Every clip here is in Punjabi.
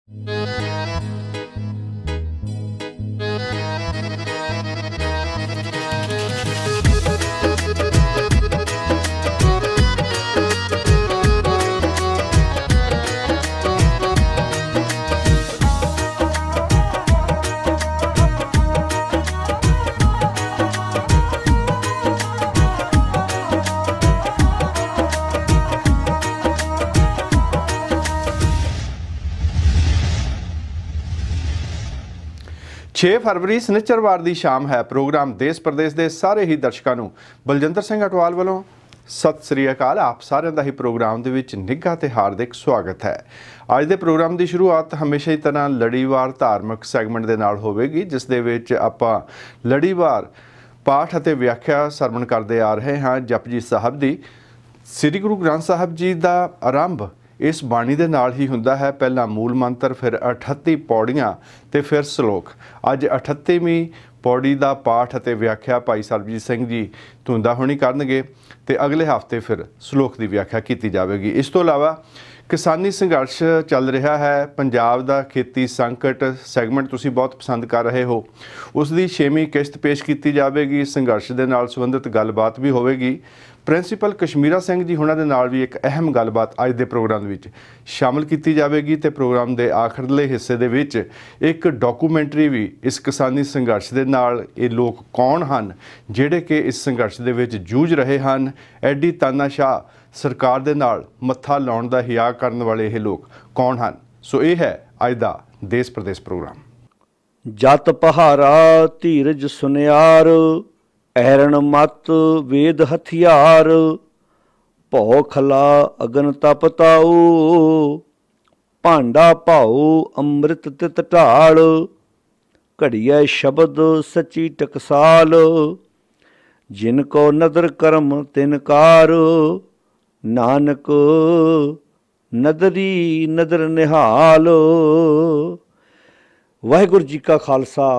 छे फरवरी शनिचरवार की शाम है। प्रोग्राम देश प्रदेश के सारे ही दर्शकों को बलजिंदर सिंह अटवाल वालों सत श्री अकाल। आप सारे का ही प्रोग्राम के विच निघा ते हार्दिक स्वागत है। अज के प्रोग्राम की शुरुआत हमेशा की तरह लड़ीवार धार्मिक सैगमेंट के नाल होवेगी, जिस दे विच आपां लड़ीवार पाठ अते व्याख्या सरवण करते आ रहे हैं जपजी साहब की। श्री गुरु ग्रंथ साहब जी का आरंभ इस बाणी दे नाल ही हुंदा है। पहला मूल मंत्र, फिर 38 पौड़ियां ते फिर श्लोक। अज 38वीं पौड़ी का पाठ अते व्याख्या भाई सरबजीत सिंह जी धुंदा होनी करनगे ते अगले हफ्ते फिर श्लोक की व्याख्या की जाएगी। इस तो इलावा किसानी संघर्ष चल रहा है, पंजाब का खेती संकट सैगमेंट तुसीं बहुत पसंद कर रहे हो, उसकी 6वीं किश्त पेश की जाएगी। संघर्ष के नाल संबंधित गलबात भी होगी। प्रिंसीपल कश्मीरा सिंह जी होना दे नाल भी एक अहम गलबात अज के प्रोग्राम विच शामिल की जाएगी। तो प्रोग्राम के आखिरले हिस्से दे विच एक डॉकूमेंटरी भी इस किसानी संघर्ष के नाल, ये लोग कौन हैं जिहड़े कि इस संघर्ष दे विच जूझ रहे हैं, एडी तानाशाह सरकार दे नाल मत्था लाउण दा हिया करन वाले ये लोग कौन हैं। सो ये है अज दा देश प्रदेश प्रोग्राम। जत पहारा धीरज सुनियार, ऐरण मत वेद हथियार, भौ खला अगन तप ताऊ, भांडा भाऊ अमृत तित ढाल, घड़िया शब्द सची टकसाल, जिनको नदर करम तिनकार, नानक नदरी नदर निहाल। वाहिगुरू जी का खालसा,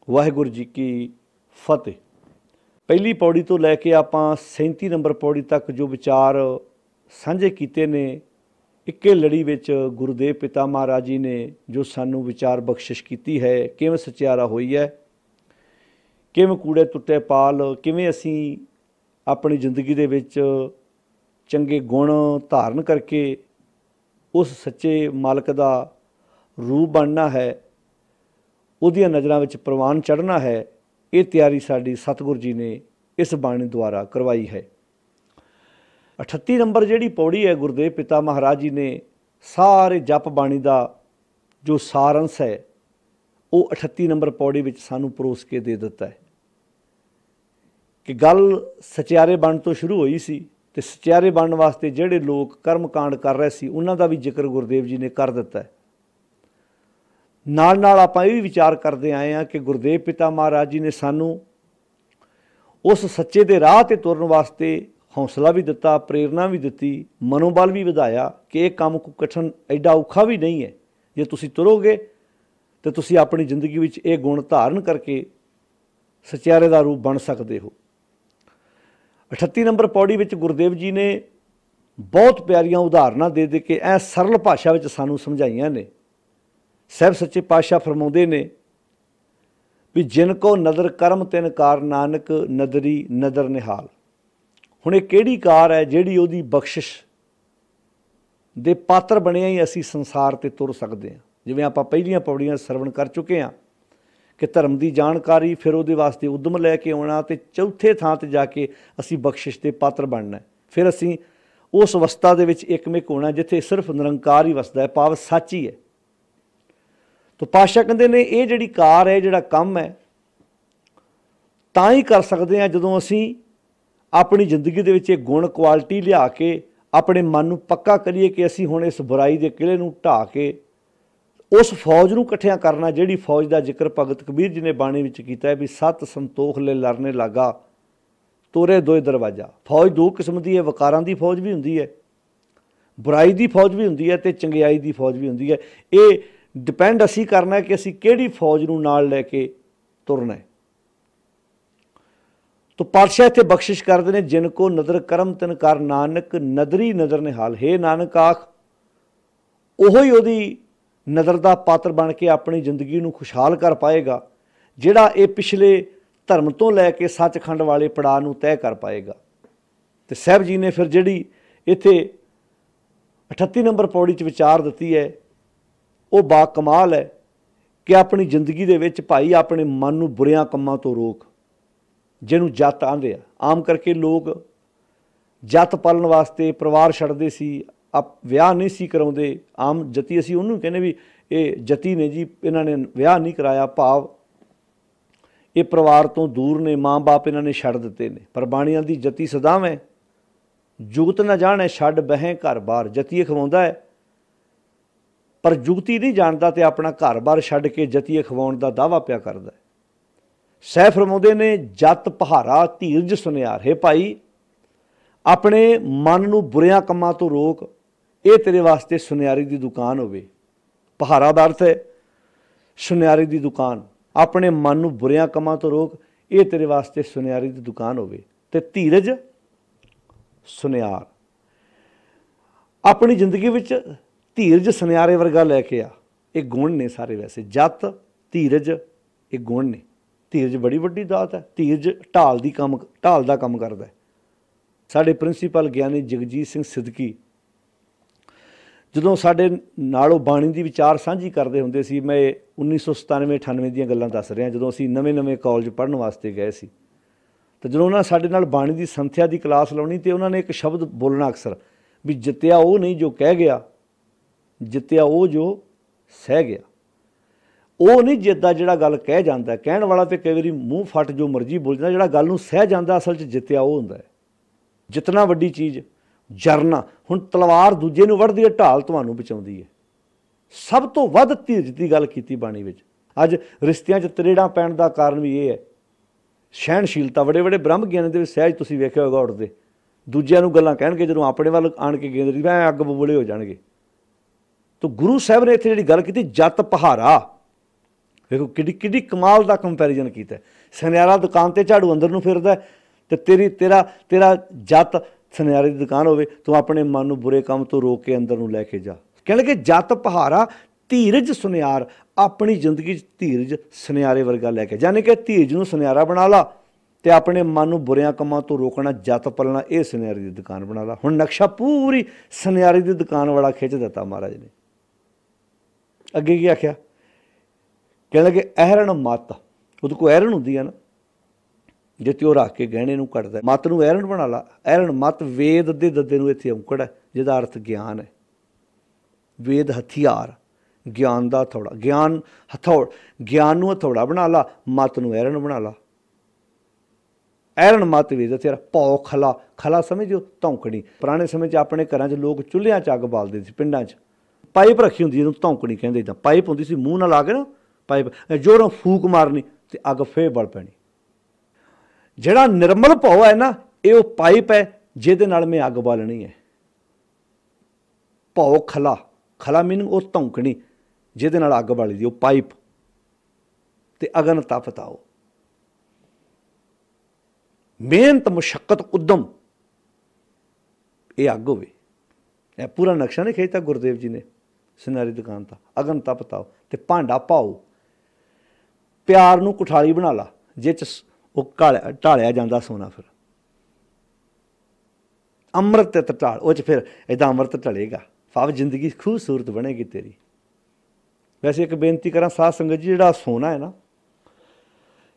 वाहिगुरू जी की फतेह। पहली पौड़ी तो लैके आपां 37 नंबर पौड़ी तक जो विचार साझे कीते ने, इक्के लड़ी विच गुरुदेव पिता महाराज जी ने जो सानू विचार बख्शिश की है, किवें सचियारा होई है, किवें कूड़े टुट्टे पाल, किवें असीं अपनी जिंदगी दे विच चंगे गुण धारण करके उस सच्चे मालक दा रूप बनना है, उहदियां नज़रां विच प्रवान चढ़ना है। ये तैयारी साडी सतगुरु जी ने इस बाणी द्वारा करवाई है। 38 नंबर जिहड़ी पौड़ी है, गुरुदेव पिता महाराज जी ने सारे जप बाणी का जो सारंश है वो 38 नंबर पौड़ी विच सानू परोस के दे दिता है कि गल सचियारे बण तो शुरू हुई सी, ते सचियारे बनने वास्ते जिहड़े लोग कर्म कांड कर रहे सी उन्हां दा भी जिक्र गुरुदेव जी ने कर दिता है। नाल नाल आपां ये भी विचार करते आए हैं कि गुरुदेव पिता महाराज जी ने सानू उस सच्चे दे राह ते तुरन वास्ते हौसला भी दिता, प्रेरणा भी दिती, मनोबल भी वधाया कि यह काम कोई कठिन एडा औखा भी नहीं है। जे तुसीं तुरोगे तो तुसीं अपनी जिंदगी विच ये गुण धारण करके सचियारे दा रूप बन सकते हो। 38 नंबर पौड़ी विच गुरुदेव जी ने बहुत प्यारियां उदाहरणां दे दे के ऐ सरल भाषा विच सानू समझाइयां ने। साहब सच्चे पातशाह फरमाउंदे ने भी जिनको नदर करम तिन कार, नानक नदरी नदर निहाल। हुण इह किहड़ी कार है जिहड़ी उहदी बख्शिश दे पात्र बणिया ही असीं संसार ते तुर सकदे हां। जिवें आपां पहिलीआं पौड़ियां सरवण कर चुके हां कि धर्म की जानकारी, फिर उहदे वास्ते उद्यम लैके आउणा, ते चौथे थां ते जाके असीं बख्शिश दे पात्र बनना है। फिर असीं उस अवस्था दे विच एकमिक होना जिथे सिर्फ निरंकार ही वसदा है, भाव सच ही है। तो पातशाह कहते ने ये जिहड़ी कार है, जिहड़ा काम है, तां ही कर सकते हैं जदों असीं अपनी जिंदगी दे विच एक गुण क्वालिटी लिया के अपने मन नूं पक्का करिए कि असीं हुण इस बुराई दे किले नूं ढाह के उस फौज नूं इकट्ठियां करना, जिहड़ी फौज का जिक्र भगत कबीर जी ने बाणी विच कीता है भी सत संतोख ले लड़ने लगा तोरे दोए दरवाजा। फौज दो किस्म की है, वकारां दी फौज भी हुंदी है, बुराई की फौज भी हुंदी है, ते चंगियाई की फौज भी हुंदी है। ये डिपेंड असी करना है कि असी किहड़ी फौज नूं नाल लैके तुरना है। तो पातशाह इत्थे बख्शिश करते हैं, जिनको नदर करम तिन कर, नानक नदरी नदर निहाल। हे नानक आख ओही उहदी ਨਜ਼ਰ ਦਾ ਪਾਤਰ ਬਣ ਕੇ ਆਪਣੀ ਜ਼ਿੰਦਗੀ ਨੂੰ ਖੁਸ਼ਹਾਲ ਕਰ ਪਾਏਗਾ, ਜਿਹੜਾ ਇਹ ਪਿਛਲੇ ਧਰਮ ਤੋਂ ਲੈ ਕੇ ਸੱਚਖੰਡ ਵਾਲੇ ਪੜਾਅ ਨੂੰ ਤੈਅ ਕਰ ਪਾਏਗਾ। ਤੇ ਸਾਹਿਬ ਜੀ ਨੇ ਫਿਰ ਜਿਹੜੀ ਇੱਥੇ 38 ਨੰਬਰ ਪੌੜੀ 'ਚ ਵਿਚਾਰ ਦਿੱਤੀ ਹੈ, ਉਹ ਬਾ ਕਮਾਲ ਹੈ ਕਿ ਆਪਣੀ ਜ਼ਿੰਦਗੀ ਦੇ ਵਿੱਚ ਭਾਈ ਆਪਣੇ ਮਨ ਨੂੰ ਬੁਰਿਆਂ ਕੰਮਾਂ ਤੋਂ ਰੋਕ, ਜਿਹਨੂੰ ਜੱਤ ਆਂਦੇ ਆ। ਆਮ ਕਰਕੇ ਲੋਕ ਜੱਤ ਪਾਲਣ ਵਾਸਤੇ ਪਰਿਵਾਰ ਛੱਡਦੇ ਸੀ, ਵਿਆਹ ਨਹੀਂ ਸੀ ਕਰਾਉਂਦੇ। ਆਮ ਜਤੀ ਅਸੀਂ ਉਹਨੂੰ ਕਹਿੰਦੇ ਵੀ ਇਹ ਜਤੀ ਨੇ ਜੀ, ਇਹਨਾਂ ਨੇ ਵਿਆਹ ਨਹੀਂ ਕਰਾਇਆ, ਭਾਵ ਇਹ ਪਰਿਵਾਰ ਤੋਂ ਦੂਰ ਨੇ, ਮਾਂ ਬਾਪ ਇਹਨਾਂ ਨੇ ਛੱਡ ਦਿੱਤੇ ਨੇ। ਪਰ ਬਾਣੀਆਂ ਦੀ ਜਤੀ ਸਦਾਵੇਂ ਜੁਗਤ ਨਾ ਜਾਣੇ ਛੱਡ ਬਹਿ ਘਰ ਬਾਰ। ਜਤੀ ਖਵਾਉਂਦਾ ਹੈ ਪਰ ਜੁਗਤੀ ਨਹੀਂ ਜਾਣਦਾ ਤੇ ਆਪਣਾ ਘਰ ਬਾਰ ਛੱਡ ਕੇ ਜਤੀ ਖਵਾਉਣ ਦਾ ਦਾਅਵਾ ਪਿਆ ਕਰਦਾ ਹੈ। ਸਹਿ ਫਰਮਾਉਂਦੇ ਨੇ ਜੱਤ ਪਹਾਰਾ ਧੀਰਜ ਸੁਨਿਆਰ। ਹੈ ਭਾਈ ਆਪਣੇ ਮਨ ਨੂੰ ਬੁਰਿਆਂ ਕੰਮਾਂ ਤੋਂ ਰੋਕ, ਇਹ ਤੇਰੇ ਵਾਸਤੇ ਸੁਨਿਆਰੀ ਦੀ ਦੁਕਾਨ ਹੋਵੇ। ਪਹਾਰਾ ਦਾ ਅਰਥ ਹੈ ਸੁਨਿਆਰੀ ਦੀ ਦੁਕਾਨ। ਆਪਣੇ ਮਨ ਨੂੰ ਬੁਰਿਆਂ ਕੰਮਾਂ ਤੋਂ ਰੋਕ, ਇਹ ਤੇਰੇ ਵਾਸਤੇ ਸੁਨਿਆਰੀ ਦੀ ਦੁਕਾਨ ਹੋਵੇ। ਤੇ ਧੀਰਜ ਸੁਨਿਆਰ ਆਪਣੀ ਜ਼ਿੰਦਗੀ ਵਿੱਚ ਧੀਰਜ ਸੁਨਿਆਰੇ ਵਰਗਾ ਲੈ ਕੇ ਆ। ਇਹ ਗੁਣ ਨੇ ਸਾਰੇ। ਵੈਸੇ ਜੱਤ ਧੀਰਜ ਇਹ ਗੁਣ ਨੇ। ਧੀਰਜ ਬੜੀ ਵੱਡੀ ਦਾਤ ਹੈ। ਧੀਰਜ ਢਾਲ ਦਾ ਕੰਮ ਕਰਦਾ ਹੈ। ਸਾਡੇ ਪ੍ਰਿੰਸੀਪਲ ਗਿਆਨੀ ਜਗਜੀਤ ਸਿੰਘ ਸਿੱਧਕੀ ਜਦੋਂ ਸਾਡੇ ਨਾਲ ਬਾਣੀ ਦੀ ਵਿਚਾਰ ਸਾਂਝੀ ਕਰਦੇ ਹੁੰਦੇ ਸੀ, ਮੈਂ 1997-98 ਦੀਆਂ ਗੱਲਾਂ ਦੱਸ ਰਿਹਾ, ਜਦੋਂ ਅਸੀਂ ਨਵੇਂ ਕਾਲਜ ਪੜ੍ਹਨ ਵਾਸਤੇ ਗਏ ਸੀ। ਤਾਂ ਜਦੋਂ ਉਹਨਾਂ ਸਾਡੇ ਨਾਲ ਬਾਣੀ ਦੀ ਸੰਥਿਆ ਦੀ ਕਲਾਸ ਲਾਉਣੀ, ਤੇ ਉਹਨਾਂ ਨੇ ਇੱਕ ਸ਼ਬਦ ਬੋਲਣਾ ਅਕਸਰ ਵੀ ਜਿੱਤਿਆ ਉਹ ਨਹੀਂ ਜੋ ਕਹਿ ਗਿਆ, ਜਿੱਤਿਆ ਉਹ ਜੋ ਸਹਿ ਗਿਆ। ਉਹ ਨਹੀਂ ਜਿੱਤਦਾ ਜਿਹੜਾ ਗੱਲ ਕਹਿ ਜਾਂਦਾ। ਕਹਿਣ ਵਾਲਾ ਤੇ ਕਈ ਵਾਰੀ ਮੂੰਹ ਫੱਟ ਜੋ ਮਰਜ਼ੀ ਬੋਲ ਜਾਂਦਾ, ਜਿਹੜਾ ਗੱਲ ਨੂੰ ਸਹਿ ਜਾਂਦਾ ਅਸਲ 'ਚ ਜਿੱਤਿਆ ਉਹ ਹੁੰਦਾ ਹੈ। ਜਿਤਨਾ ਵੱਡੀ ਚੀਜ਼ ਜਰਨਾ। ਹੁਣ ਤਲਵਾਰ ਦੂਜੇ ਨੂੰ ਵੱਢਦੀ ਹੈ, ਢਾਲ ਤੁਹਾਨੂੰ ਬਚਾਉਂਦੀ ਹੈ। ਸਭ ਤੋਂ ਵੱਧ ਧੀਰਜ ਦੀ ਗੱਲ ਕੀਤੀ ਬਾਣੀ ਵਿੱਚ। ਅੱਜ ਰਿਸ਼ਤਿਆਂ 'ਚ ਤਰੇੜਾਂ ਪੈਣ ਦਾ ਕਾਰਨ ਵੀ ਇਹ ਹੈ। ਸਹਿਣਸ਼ੀਲਤਾ। ਵੱਡੇ ਬ੍ਰਹਮ ਗਿਆਨੀ ਦੇ ਵਿੱਚ ਸਹਿਜ ਤੁਸੀਂ ਵੇਖਿਆ ਹੋਏਗਾ, ਉੱਠਦੇ ਦੂਜਿਆਂ ਨੂੰ ਗੱਲਾਂ ਕਹਿਣਗੇ, ਜਦੋਂ ਆਪਣੇ ਵੱਲ ਆਣ ਕੇ ਗੇਂਦਰੀ ਮੈਂ ਅੱਗ ਬਬੂਲੇ ਹੋ ਜਾਣਗੇ। ਤਾਂ ਗੁਰੂ ਸਾਹਿਬ ਨੇ ਇੱਥੇ ਜਿਹੜੀ ਗੱਲ ਕੀਤੀ ਜੱਤ ਪਹਾਰਾ, ਵੇਖੋ ਕਿੱਡੀ ਕਮਾਲ ਦਾ ਕੰਪੈਰੀਜ਼ਨ ਕੀਤਾ। ਸੁਨਿਆਰਾ ਦੁਕਾਨ ਤੇ ਝਾੜੂ ਅੰਦਰ ਨੂੰ ਫਿਰਦਾ, ਤੇ ਤੇਰਾ ਜੱਤ ਸੁਨਿਆਰੇ ਦੀ ਦੁਕਾਨ ਹੋਵੇ, ਤੂੰ ਆਪਣੇ ਮਨ ਨੂੰ ਬੁਰੇ ਕੰਮ ਤੋਂ ਰੋਕ ਕੇ ਅੰਦਰ ਨੂੰ ਲੈ ਕੇ ਜਾ। ਕਹਿਣਗੇ ਜੱਤ ਪਹਾਰਾ ਧੀਰਜ ਸੁਨਿਆਰ। ਆਪਣੀ ਜ਼ਿੰਦਗੀ 'ਚ ਧੀਰਜ ਸੁਨਿਆਰੇ ਵਰਗਾ ਲੈ ਕੇ, ਯਾਨੀ ਕਿ ਧੀਰਜ ਨੂੰ ਸੁਨਿਆਰਾ ਬਣਾ ਲਾ ਤੇ ਆਪਣੇ ਮਨ ਨੂੰ ਬੁਰਿਆਂ ਕੰਮਾਂ ਤੋਂ ਰੋਕਣਾ, ਜੱਤ ਪਲਣਾ, ਇਹ ਸੁਨਿਆਰੇ ਦੀ ਦੁਕਾਨ ਬਣਾ ਲਾ। ਹੁਣ ਨਕਸ਼ਾ ਪੂਰੀ ਸੁਨਿਆਰੇ ਦੀ ਦੁਕਾਨ ਵਾਲਾ ਖਿੱਚ ਦਿੱਤਾ ਮਹਾਰਾਜ ਨੇ। ਅੱਗੇ ਕੀ ਆਖਿਆ? ਕਹਿਣ ਲੱਗੇ ਐਰਨ ਮੱਤ। ਉਹਦੇ ਕੋਲ ਐਰਨ ਹੁੰਦੀ ਹੈ ਨਾ, ਜਿੱਥੇ ਉਹ ਰੱਖ ਕੇ ਗਹਿਣੇ ਨੂੰ ਕੱਢਦਾ, ਮੱਤ ਨੂੰ ਐਰਨ ਬਣਾ ਲਾ। ਐਰਨ ਮੱਤ ਵੇਦ ਦੇ ਦੱਦੇ ਨੂੰ ਇੱਥੇ ਔਂਕੜ ਹੈ, ਜਿਹਦਾ ਅਰਥ ਗਿਆਨ ਹੈ। ਵੇਦ ਹਥਿਆਰ, ਗਿਆਨ ਦਾ ਹਥੌੜਾ। ਗਿਆਨ ਨੂੰ ਹਥੌੜਾ ਬਣਾ ਲਾ, ਮੱਤ ਨੂੰ ਐਰਨ ਬਣਾ ਲਾ। ਐਰਨ ਮੱਤ ਵੇਦ ਹਥਿਆਰ। ਭੌ ਖਲਾ ਸਮਝੋ ਧੌਂਕਣੀ। ਪੁਰਾਣੇ ਸਮੇਂ 'ਚ ਆਪਣੇ ਘਰਾਂ 'ਚ ਲੋਕ ਚੁੱਲ੍ਹਿਆਂ 'ਚ ਅੱਗ ਬਾਲਦੇ ਸੀ। ਪਿੰਡਾਂ 'ਚ ਪਾਈਪ ਰੱਖੀ ਹੁੰਦੀ, ਜਿਹਨੂੰ ਧੌਂਕਣੀ ਕਹਿੰਦੇ। ਇੱਦਾਂ ਪਾਈਪ ਹੁੰਦੀ ਸੀ, ਮੂੰਹ ਨਾਲ ਆ ਕੇ ਨਾ ਪਾਈਪ ਜ਼ੋਰੋਂ ਫੂਕ ਮਾਰਨੀ ਤੇ ਅੱਗ ਫੇਰ ਬਲ ਪੈਣੀ। ਜਿਹੜਾ ਨਿਰਮਲ ਭਉ ਹੈ ਨਾ, ਇਹ ਉਹ ਪਾਈਪ ਹੈ ਜਿਹਦੇ ਨਾਲ ਮੈਂ ਅੱਗ ਬਾਲਣੀ ਹੈ। ਭਉ ਖਲਾ ਮੀਨਿੰਗ ਉਹ ਧੌਂਕਣੀ ਜਿਹਦੇ ਨਾਲ ਅੱਗ ਬਾਲੀ ਦੀ, ਉਹ ਪਾਈਪ। ਤੇ ਅਗਨ ਤਪਤਾਓ, ਮਿਹਨਤ ਮੁਸ਼ੱਕਤ ਉਦਮ, ਇਹ ਅੱਗ ਹੋਵੇ। ਇਹ ਪੂਰਾ ਨਕਸ਼ਾ ਨਹੀਂ ਖਿੱਚਤਾ ਗੁਰਦੇਵ ਜੀ ਨੇ ਸੁਨਿਆਰੀ ਦੁਕਾਨ ਦਾ। ਅਗਨ ਤਪਤਾਓ ਤੇ ਭਾਂਡਾ ਪਾਓ। ਪਿਆਰ ਨੂੰ ਕੁਠਾਲੀ ਬਣਾ ਲਾ, ਜਿਹ 'ਚ ਉਹ ਢਾਲਿਆ ਜਾਂਦਾ ਸੋਨਾ। ਫਿਰ ਅੰਮ੍ਰਿਤ ਤੇ ਢਾਲ, ਉਹ 'ਚ ਫਿਰ ਇੱਦਾਂ ਅੰਮ੍ਰਿਤ ਢਲੇਗਾ, ਭਾਵ ਜ਼ਿੰਦਗੀ ਖੂਬਸੂਰਤ ਬਣੇਗੀ ਤੇਰੀ। ਵੈਸੇ ਇੱਕ ਬੇਨਤੀ ਕਰਾਂ ਸਾਧ ਸੰਗਤ ਜੀ, ਜਿਹੜਾ ਸੋਨਾ ਹੈ ਨਾ,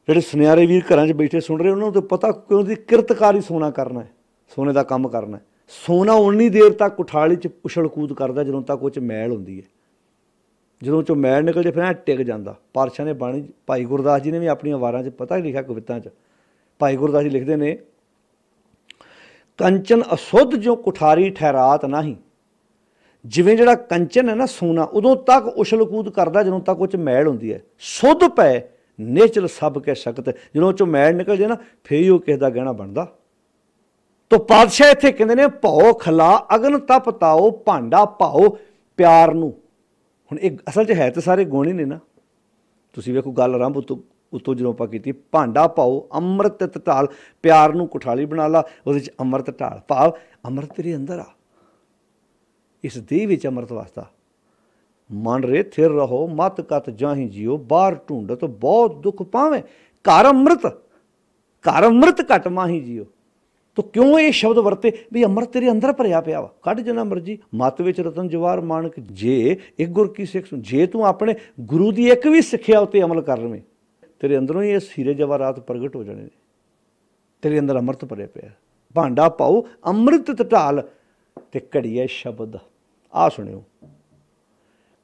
ਜਿਹੜੇ ਸੁਨਿਆਰੇ ਵੀਰ ਘਰਾਂ 'ਚ ਬੈਠੇ ਸੁਣ ਰਹੇ, ਉਹਨਾਂ ਨੂੰ ਤਾਂ ਪਤਾ ਕਿ ਉਹਦੀ ਕਿਰਤਕਾਰੀ ਸੋਨਾ ਕਰਨਾ ਹੈ, ਸੋਨੇ ਦਾ ਕੰਮ ਕਰਨਾ ਹੈ। ਸੋਨਾ ਉਨੀ ਦੇਰ ਤੱਕ ਕੁਠਾਲੀ 'ਚ ਉਛਲ ਕੂਦ ਕਰਦਾ ਜਦੋਂ ਤੱਕ ਉਹ 'ਚ ਮੈਲ ਹੁੰਦੀ ਹੈ। ਜਦੋਂ 'ਚੋਂ ਮੈਲ ਨਿਕਲ ਜੇ ਫਿਰ ਐਂ ਟਿਕ ਜਾਂਦਾ। ਪਾਤਸ਼ਾਹ ਨੇ ਬਾਣੀ, ਭਾਈ ਗੁਰਦਾਸ ਜੀ ਨੇ ਵੀ ਆਪਣੀਆਂ ਵਾਰਾਂ 'ਚ ਪਤਾ ਲਿਖਿਆ, ਕਵਿਤਾਂ 'ਚ ਭਾਈ ਗੁਰਦਾਸ ਜੀ ਲਿਖਦੇ ਨੇ, ਕੰਚਨ ਅਸ਼ੁੱਧ ਜੋ ਕੁਠਾਰੀ ਠਹਿਰਾਤ ਨਹੀਂ। ਜਿਵੇਂ ਜਿਹੜਾ ਕੰਚਨ ਹੈ ਨਾ ਸੋਨਾ, ਉਦੋਂ ਤੱਕ ਉਛਲ ਕੂਦ ਕਰਦਾ ਜਦੋਂ ਤੱਕ ਉਹ 'ਚ ਮੈਲ ਹੁੰਦੀ ਹੈ। ਸੁੱਧ ਪੈ ਨੇਚਲ ਸਭ ਕੇ ਸ਼ਕਤ। ਜਦੋਂ ਉਹ 'ਚੋਂ ਮੈਲ ਨਿਕਲ ਜੇ ਨਾ, ਫੇਰ ਹੀ ਉਹ ਕਿਸੇ ਦਾ ਗਹਿਣਾ ਬਣਦਾ। ਤੋ ਪਾਤਸ਼ਾਹ ਇੱਥੇ ਕਹਿੰਦੇ ਨੇ ਭਉ ਖਲਾ ਅਗਨ ਤਪਤਾਓ, ਭਾਂਡਾ ਪਾਓ ਪਿਆਰ ਨੂੰ। ਹੁਣ ਇਹ ਅਸਲ 'ਚ ਹੈ ਤਾਂ ਸਾਰੇ ਗੁਣ ਹੀ ਨੇ ਨਾ। ਤੁਸੀਂ ਵੇਖੋ ਗੱਲ ਆਰੰਭ ਉੱਤੋਂ ਜਦੋਂ ਆਪਾਂ ਕੀਤੀ, ਭਾਂਡਾ ਪਾਓ ਅੰਮ੍ਰਿਤ ਤੇ ਢਾਲ। ਪਿਆਰ ਨੂੰ ਕੁਠਾਲੀ ਬਣਾ ਲਾ, ਉਹਦੇ 'ਚ ਅੰਮ੍ਰਿਤ ਢਾਲ, ਭਾਵ ਅੰਮ੍ਰਿਤ ਤੇਰੇ ਅੰਦਰ ਆ, ਇਸ ਦੇਹ ਵਿੱਚ ਅੰਮ੍ਰਿਤ ਵਾਸਤਾ। मन रे थिर रहो मत कत जाहि जियो बाहर ढूंढत बहुत दुख पावे घर अमृत घट माही जियो। तो क्यों ये शब्द वरते भी अमृत तेरे अंदर भरिया पिया वा कढ़ जिन्ना मर्जी मत विच रतन जवाहर मानक जे एक गुर की सिख जे तू अपने गुरु की एक भी सिक्ख्या उत्ते अमल कर लवें तेरे अंदरों ही ये हीरे जवाहरात प्रगट हो जाने ने। तेरे अंदर अमृत भरिया पिया भांडा पाओ अमृत ढाल ते घड़िए शब्द आ सुनियो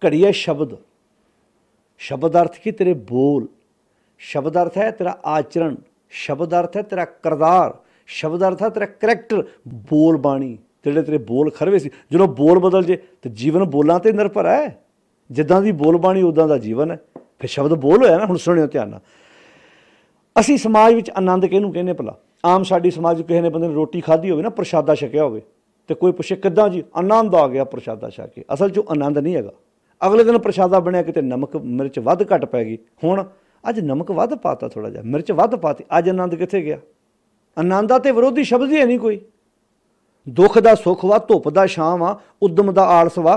घड़िए शब्द शब्द अर्थ की तेरे बोल शब्द अर्थ है तेरा आचरण शब्द अर्थ है तेरा किरदार शब्द अर्थ है तेरा करैक्टर बोल बाणी तेरे तेरे बोल खरवे सी जो बोल बदल जे तो जीवन बोलों ते निर्भर है जिदा की बोल बाणी उदा का जीवन है फिर शब्द बोल होया ना। हुण सुनियो ध्यान नाल असीं समाज विच आनंद किहनूं कहने भला आम साडी समाज किसी ने बंदे ने रोटी खाधी होवे ना प्रशादा छकिया होवे तो कोई पुछे किद्दां जी आनंद आ गया प्रशादा छक के असल च आनंद नहीं हैगा। अगले दिन प्रशादा बनया किते नमक मिर्च वध घट पै गई हुण अज नमक वध पाता थोड़ा जिहा मिर्च वध पाती अज आनंद कित्थे गया। आनंद ते विरोधी शब्द ही है नहीं कोई दुख दा सुख वा धुप दा छां वा उद्यम दा आलस वा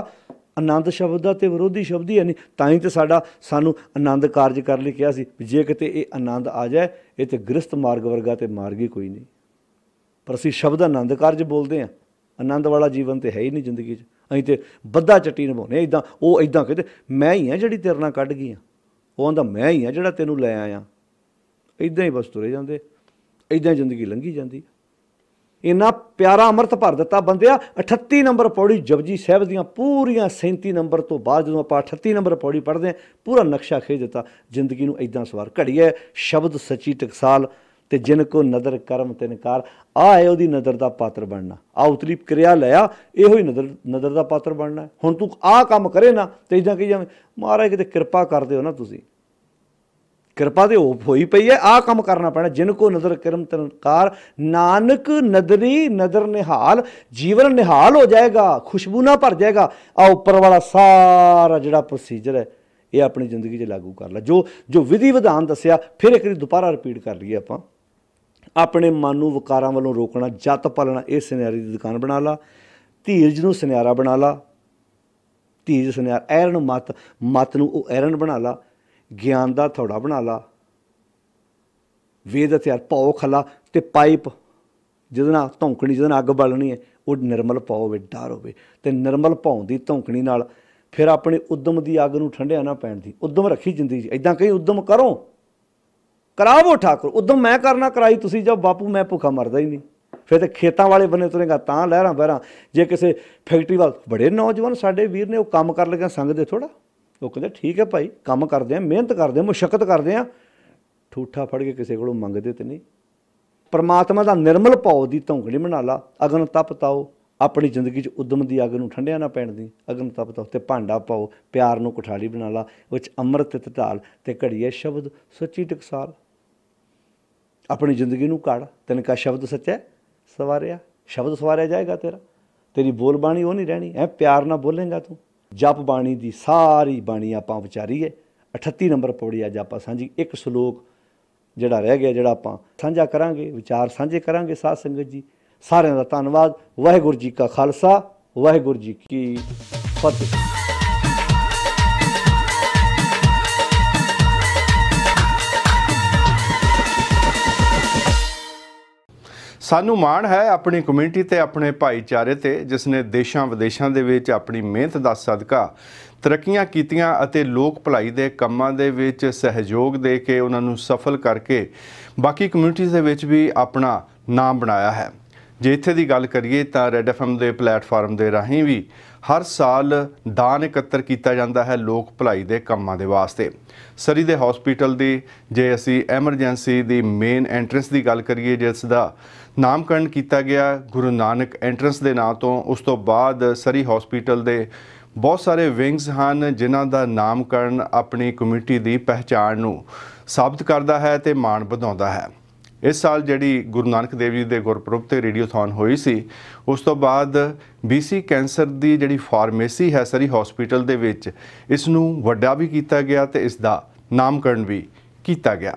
आनंद शब्द दा ते विरोधी शब्द ही है नहीं। ताई तो सानू आनंद कारज कर लई कहा सी जे किते ये आनंद आ जाए ये तो गृहस्थ मार्ग वर्गा तो मार्ग ही कोई नहीं पर असीं शब्द आनंद कारज बोलते हैं आनंद वाला जीवन तो है ही नहीं जिंदगी च असीं तो बद्धा चट्टी निभाने इदां वो इदां कहते मैं ही हाँ जिहड़ी तेरे नाल कढ गई हाँ वो आंदा मैं ही हाँ जिहड़ा तैनूं लै आया इदां ही बस तुरे जांदे इदां जिंदगी लंघी जाती। इन्ना प्यारा अमृत भर दिता बंदिया 38 नंबर पौड़ी जपजी साहिब दियां पूरियां 37 नंबर तो बाद जो आप 38 नंबर पौड़ी पढ़ते हैं पूरा नक्शा खिंच दिता जिंदगी नूं इदां सवार घड़िए शब्द सची टकसाल ते जिन को नदर करम तिनकार आ है उहदी नदर दा पात्र बनना आ उतरी क्रिया लिया इहो ही नदर दा पात्र बनना है। हुण तू आ काम करे ना तो इदां कही जावे महाराज किते कृपा कर दिओ ना तुसीं कृपा तो होई पई है आ काम करना पैना जिन को नदर करम तिनकार नानक नदरी नदर निहाल जीवन निहाल हो जाएगा खुशबू ना भर जाएगा। आ उपर वाला सारा जिहड़ा प्रोसीजर है ये अपनी जिंदगी च लागू कर ला जो विधि विधान दसिया फिर एक दोबारा रिपीट कर लीए आपां अपने मन नूं विकारां वालों रोकना जत पालना ये सुनियारी की दुकान बना ला धीरज नूं सुनियारा बना ला धीरज सुनियार ऐरन मत नूं ओह ऐरन बना ला ज्ञान का थोड़ा बना ला वेद हथियार पाओ खला तो पाइप जिहदे नाल धौंकनी जिहदे नाल अग बालनी है वो निर्मल पाओ होवे डर होवे ते निर्मल पाउण दी धौंकनी नाल फिर अपने उद्यम की अग नूं ठंडिया ना पैण दी उद्यम रखी जिंदगी इदां कहीं उद्यम करो करावो ठाकुर उद्यम मैं करना कराई तुसीं जाओ बापू मैं भुखा मरदा ही नहीं फिर तो खेतों वाले बने तुरेगा तां लहरां बहरां जे किसी फैक्ट्री वाल बड़े नौजवान साडे वीर ने वो काम कर लगे संगदे थोड़ा वो कहते ठीक है भाई काम करते हैं मेहनत करते हैं मुशक्कत करते हैं ठूठा फड़ के किसी को मंगते तो नहीं। परमात्मा का निर्मल भाव की धौंकड़ी बना ला अगन तप ताओ अपनी जिंदगी च उद्यम की अग नूं ठंडिया ना पैण दी अगन तप ताओ ते भांडा पाओ प्यार नूं कुठाली बना ला उस अमृत ढाल ते घड़िए शब्द सच्ची टकसाल अपनी जिंदगी नूं काढ़ तिनका शब्द सच्चा सवारिया शब्द सवारिया जाएगा तेरी बोल बाणी वो नहीं रहनी है प्यार ना बोलेंगा तू जप बाणी की सारी बाणी आपां विचारी है 38 नंबर पौड़ी अज आपां सांझी एक सलोक जिहड़ा रह गया जिहड़ा आपां साझा करांगे विचार साझे करांगे साध संगत जी सारिਆਂ ਦਾ ਧੰਨਵਾਦ। वाहिगुरू जी का खालसा वाहिगुरू जी की फतेह। सानू माण है अपनी कम्यूनिटी ते अपने भाईचारे ते जिसने देशां विदेशां दे विच अपनी मेहनत दा सदका तरक्कीਆਂ कीतियां अते लोक भलाई दे ਕੰਮਾਂ ਦੇ ਵਿੱਚ सहयोग दे के उन्हां नूं सफल करके बाकी कम्यूनिटीज़ दे विच भी अपना नाम बनाया है। जे इत्थे दी गल करिए तां रैड FM दे प्लेटफार्म दे राहीं भी हर साल दान इकत्तर किया जाता है लोक भलाई दे ਕੰਮਾਂ ਦੇ वास्ते। सरी दे हॉस्पिटल दी जे असी एमरजेंसी दी मेन एंट्रेंस की गल करिए जिस दा नामकरण किया गया गुरु नानक एंट्रेंस के नाम तो उस तो बाद सरी हॉस्पिटल के बहुत सारे विंग्स हैं जिन्हां दा नामकरण अपनी कम्यूनिटी की पहचान नूं साबित करता है तो माण वधाउंदा है। इस साल जिहड़ी गुरु नानक देव जी के गुरपुरब ते रेडियोथॉन हुई सी उस तो बाद BC कैंसर की जिहड़ी फार्मेसी है सरी हॉस्पिटल दे विच इस नूं वड्डा भी किया गया तो इसका नामकरण भी किया गया।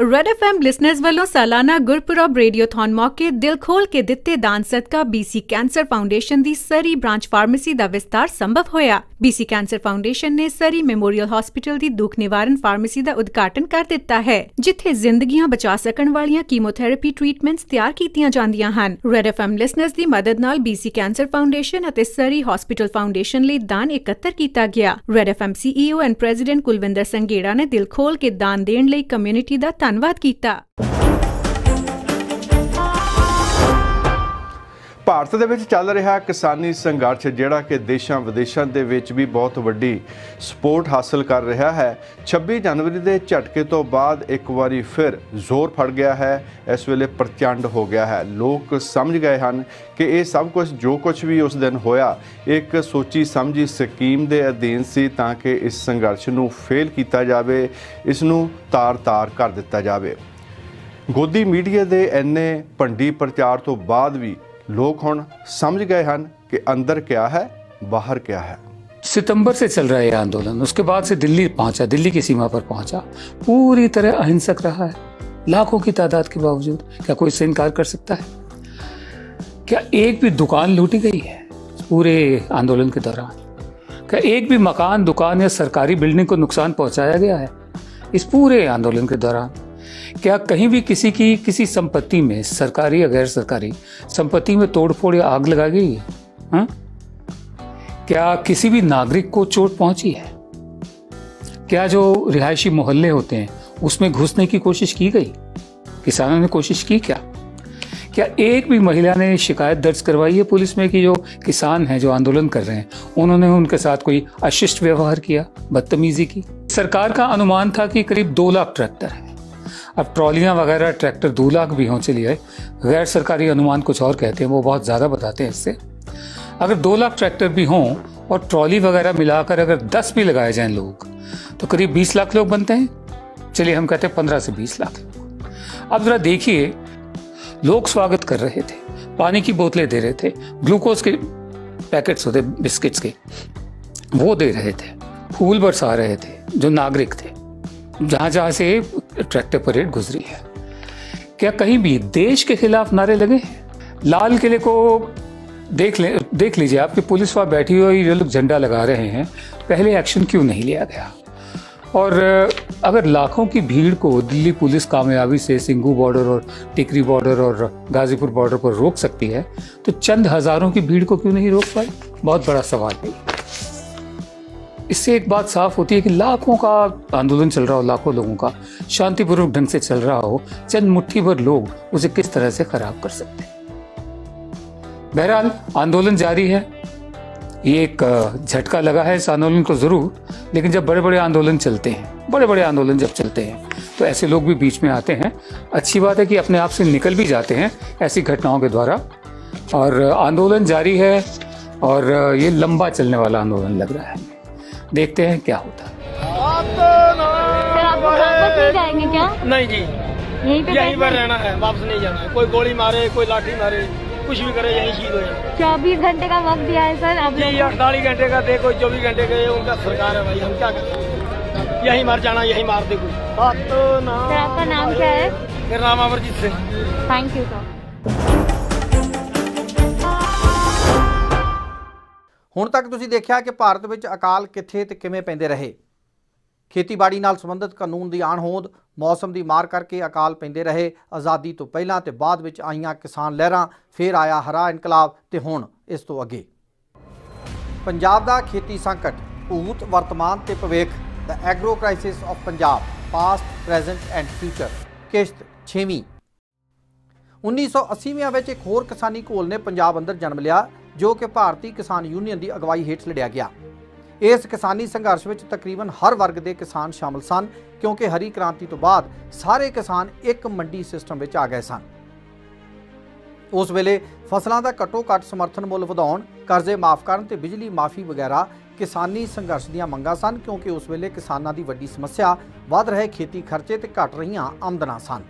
रेड एफएम लिसनर्स वालों सालाना गुरपुरब रेडियोथॉन मौके दिल खोल के दिते दान सदका बीसी कैंसर फाउंडेशन दी सरी ब्रांच फार्मेसी दा विस्तार संभव होया। बीसी कैंसर फाउंडेशन ने सरी मेमोरियल हॉस्पिटल दी दुख निवारण फार्मेसी दा उद्घाटन कर दिता है, जिथे जिंदगियां बचा सकण वालियां कीमोथेरेपी ट्रीटमेंट्स तैयार कीतियां जांदियां हन। रेड एफएम लिसनर्स दी मदद नाल बीसी कैंसर फाउंडेशन अते सरी हॉस्पिटल फाउंडेशन लई दान एकत्र कीता गया। Red FM CEO and president Kulwinder Sanghera ने दिल खोल के दान देण लई कम्युनिटी दा ਧੰਨਵਾਦ ਕੀਤਾ। ਭਾਰਤ ਦੇ ਵਿੱਚ ਚੱਲ ਰਿਹਾ ਕਿਸਾਨੀ ਸੰਘਰਸ਼ ਜਿਹੜਾ ਕਿ ਦੇਸ਼ਾਂ ਵਿਦੇਸ਼ਾਂ ਦੇ ਵਿੱਚ ਵੀ ਬਹੁਤ ਵੱਡੀ ਸਪੋਰਟ ਹਾਸਲ ਕਰ ਰਿਹਾ ਹੈ, 26 ਜਨਵਰੀ ਦੇ ਝਟਕੇ ਤੋਂ ਬਾਅਦ ਇੱਕ ਵਾਰੀ ਫਿਰ ਜ਼ੋਰ ਫੜ ਗਿਆ ਹੈ। ਇਸ ਵੇਲੇ ਪ੍ਰਚੰਡ ਹੋ ਗਿਆ ਹੈ। ਲੋਕ ਸਮਝ ਗਏ ਹਨ ਕਿ ਇਹ ਸਭ ਕੁਝ ਜੋ ਕੁਝ ਵੀ ਉਸ ਦਿਨ ਹੋਇਆ ਇੱਕ ਸੋਚੀ ਸਮਝੀ ਸਕੀਮ ਦੇ ਅਧੀਨ ਸੀ, ਤਾਂ ਕਿ ਇਸ ਸੰਘਰਸ਼ ਨੂੰ ਫੇਲ ਕੀਤਾ ਜਾਵੇ, ਇਸ ਨੂੰ ਤਾਰ-ਤਾਰ ਕਰ ਦਿੱਤਾ ਜਾਵੇ। ਗੋਦੀ ਮੀਡੀਆ ਦੇ ਇੰਨੇ ਭੰਡੀ ਪ੍ਰਚਾਰ ਤੋਂ ਬਾਅਦ ਵੀ लोग हुण समझ गए हैं कि अंदर क्या है बाहर क्या है। सितंबर से चल रहा है यह आंदोलन, उसके बाद से दिल्ली पहुंचा, दिल्ली की सीमा पर पहुंचा, पूरी तरह अहिंसक रहा है। लाखों की तादाद के बावजूद क्या कोई इससे इनकार कर सकता है? क्या एक भी दुकान लूटी गई है पूरे आंदोलन के दौरान? क्या एक भी मकान, दुकान या सरकारी बिल्डिंग को नुकसान पहुंचाया गया है इस पूरे आंदोलन के दौरान? क्या कहीं भी किसी की किसी संपत्ति में, सरकारी या गैर सरकारी संपत्ति में तोड़फोड़ या आग लगाई गई है? हा? क्या किसी भी नागरिक को चोट पहुंची है? क्या जो रिहायशी मोहल्ले होते हैं उसमें घुसने की कोशिश की गई? किसानों ने कोशिश की क्या? क्या एक भी महिला ने शिकायत दर्ज करवाई है पुलिस में कि जो किसान हैं, जो आंदोलन कर रहे हैं, उन्होंने उनके साथ कोई अशिष्ट व्यवहार किया, बदतमीजी की? सरकार का अनुमान था कि करीब 2 लाख ट्रैक्टर हैं। अब ट्रॉलियां वगैरह ट्रैक्टर 2 लाख भी हों, चलिए गैर सरकारी अनुमान कुछ और कहते हैं, वो बहुत ज़्यादा बताते हैं इससे। अगर 2 लाख ट्रैक्टर भी हों और ट्रॉली वगैरह मिलाकर अगर 10 भी लगाए जाएं लोग, तो करीब 20 लाख लोग बनते हैं। चलिए हम कहते हैं 15 से 20 लाख लोग। अब ज़रा देखिए, लोग स्वागत कर रहे थे, पानी की बोतलें दे रहे थे, ग्लूकोज के पैकेट्स होते बिस्किट्स के वो दे रहे थे, फूल बरसा रहे थे जो नागरिक थे जहाँ जहाँ से ट्रैक्टर परेड गुजरी है। क्या कहीं भी देश के खिलाफ नारे लगे हैं? लाल किले को देख लीजिए आपकी पुलिस वहाँ बैठी हुई, जो लोग झंडा लगा रहे हैं, पहले एक्शन क्यों नहीं लिया गया? और अगर लाखों की भीड़ को दिल्ली पुलिस कामयाबी से सिंघू बॉर्डर और टिकरी बॉर्डर और गाजीपुर बॉर्डर पर रोक सकती है, तो चंद हजारों की भीड़ को क्यों नहीं रोक पाई? बहुत बड़ा सवाल है। इससे एक बात साफ होती है कि लाखों का आंदोलन चल रहा हो, लाखों लोगों का शांतिपूर्वक ढंग से चल रहा हो, चंद मुट्ठी भर लोग उसे किस तरह से खराब कर सकते हैं। बहरहाल आंदोलन जारी है। ये एक झटका लगा है इस आंदोलन को ज़रूर, लेकिन जब बड़े बड़े आंदोलन चलते हैं, बड़े बड़े आंदोलन जब चलते हैं, तो ऐसे लोग भी बीच में आते हैं। अच्छी बात है कि अपने आप से निकल भी जाते हैं ऐसी घटनाओं के द्वारा। और आंदोलन जारी है और ये लंबा चलने वाला आंदोलन लग रहा है। देखते हैं क्या होता है। सर आप वापस नहीं जाएंगे क्या? नहीं जी, यहीं पर रहना है, वापस नहीं जाना है। कोई गोली मारे, कोई लाठी मारे, कुछ भी करे, यहीं शहीद हो जाए। 24 घंटे का वक्त दिया है सर आप लोग? 48 घंटे का दे, कोई 24 घंटे का, उनका सरकार है भाई, हम क्या करें? यहीं मर जाना, यहीं मार दे कोई। सर आपका नाम क्या है? मेरा नाम Amarjeet Singh. Thank you sir. ਹੁਣ ਤੱਕ ਤੁਸੀਂ ਦੇਖਿਆ ਕਿ ਭਾਰਤ ਵਿੱਚ ਅਕਾਲ ਕਿੱਥੇ ਤੇ ਕਿਵੇਂ ਪੈਂਦੇ ਰਹੇ। ਖੇਤੀਬਾੜੀ ਨਾਲ ਸੰਬੰਧਿਤ ਕਾਨੂੰਨ ਦੀ ਅਣਹੋਂਦ, ਮੌਸਮ ਦੀ ਮਾਰ ਕਰਕੇ ਅਕਾਲ ਪੈਂਦੇ ਰਹੇ। ਆਜ਼ਾਦੀ ਤੋਂ ਪਹਿਲਾਂ ਤੇ ਬਾਅਦ ਵਿੱਚ ਆਈਆਂ ਕਿਸਾਨ ਲਹਿਰਾਂ, ਫਿਰ ਆਇਆ ਹਰਾ ਇਨਕਲਾਬ ਤੇ ਹੁਣ ਇਸ ਤੋਂ ਅੱਗੇ। ਪੰਜਾਬ ਦਾ ਖੇਤੀ ਸੰਕਟ, ਭੂਤ, ਵਰਤਮਾਨ ਤੇ ਭਵਿੱਖ, the agro crisis of Punjab, past, present and future, ਕਿਸ਼ਤ 6ਵੀਂ। 1980ਵਿਆਂ ਵਿੱਚ ਇੱਕ ਹੋਰ ਕਿਸਾਨੀ ਘੋਲ ਨੇ ਪੰਜਾਬ ਅੰਦਰ ਜਨਮ ਲਿਆ, ਜੋ ਕਿ ਭਾਰਤੀ ਕਿਸਾਨ ਯੂਨੀਅਨ ਦੀ ਅਗਵਾਈ ਹੇਠ ਲੜਿਆ ਗਿਆ। ਇਸ ਕਿਸਾਨੀ ਸੰਘਰਸ਼ ਵਿੱਚ ਤਕਰੀਬਨ ਹਰ ਵਰਗ ਦੇ ਕਿਸਾਨ ਸ਼ਾਮਲ ਸਨ, ਕਿਉਂਕਿ ਹਰੀ ਕ੍ਰਾਂਤੀ ਤੋਂ ਬਾਅਦ ਸਾਰੇ ਕਿਸਾਨ ਇੱਕ ਮੰਡੀ ਸਿਸਟਮ ਵਿੱਚ ਆ ਗਏ ਸਨ। ਉਸ ਵੇਲੇ ਫਸਲਾਂ ਦਾ ਘੱਟੋ ਘੱਟ ਸਮਰਥਨ ਮੁੱਲ ਵਧਾਉਣ, ਕਰਜ਼ੇ ਮਾਫ ਕਰਨ ਤੇ ਬਿਜਲੀ ਮਾਫੀ ਵਗੈਰਾ ਕਿਸਾਨੀ ਸੰਘਰਸ਼ ਦੀਆਂ ਮੰਗਾਂ ਸਨ, ਕਿਉਂਕਿ ਉਸ ਵੇਲੇ ਕਿਸਾਨਾਂ ਦੀ ਵੱਡੀ ਸਮੱਸਿਆ ਵੱਧ ਰਹੇ ਖੇਤੀ ਖਰਚੇ ਤੇ ਘਟ ਰਹੀਆਂ ਆਮਦਨਾਂ ਸਨ।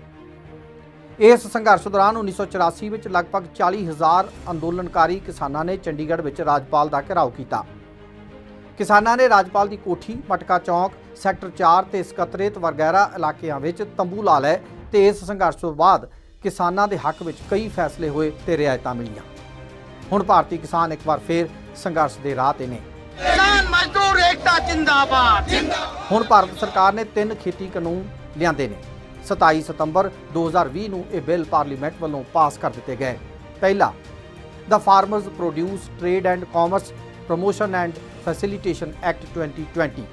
ਇਸ ਸੰਘਰਸ਼ ਦੌਰਾਨ 1984 ਵਿੱਚ ਲਗਭਗ 40,000 ਅੰਦੋਲਨਕਾਰੀ ਕਿਸਾਨਾਂ ਨੇ ਚੰਡੀਗੜ੍ਹ ਵਿੱਚ ਰਾਜਪਾਲ ਦਾ ਘਿਰਾਓ ਕੀਤਾ। ਕਿਸਾਨਾਂ ਨੇ ਰਾਜਪਾਲ ਦੀ ਕੋਠੀ, ਮਟਕਾ ਚੌਂਕ, ਸੈਕਟਰ 4 ਤੇ ਸਕੱਤਰੇਤ ਵਗੈਰਾ ਇਲਾਕਿਆਂ ਵਿੱਚ ਤੰਬੂ ਲਾ ਲਏ ਤੇ ਇਸ ਸੰਘਰਸ਼ ਤੋਂ ਬਾਅਦ ਕਿਸਾਨਾਂ ਦੇ ਹੱਕ ਵਿੱਚ ਕਈ ਫੈਸਲੇ ਹੋਏ ਤੇ ਰਿਆਇਤਾਂ ਮਿਲੀਆਂ। ਹੁਣ ਭਾਰਤੀ ਕਿਸਾਨ ਇੱਕ ਵਾਰ ਫੇਰ ਸੰਘਰਸ਼ ਦੇ ਰਾਹ ਤੇ ਨੇ। ਕਿਸਾਨ ਮਜ਼ਦੂਰ ਏਕਤਾ ਜਿੰਦਾਬਾਦ। ਹੁਣ ਭਾਰਤ ਸਰਕਾਰ ਨੇ 3 ਖੇਤੀ ਕਾਨੂੰਨ ਲਿਆਂਦੇ ਨੇ। 27 ਸਤੰਬਰ 2020 ਨੂੰ ਇਹ ਬਿੱਲ ਪਾਰਲੀਮੈਂਟ ਵੱਲੋਂ ਪਾਸ ਕਰ ਦਿੱਤੇ ਗਏ। ਪਹਿਲਾ, the farmers produce trade and commerce promotion and facilitation act 2020।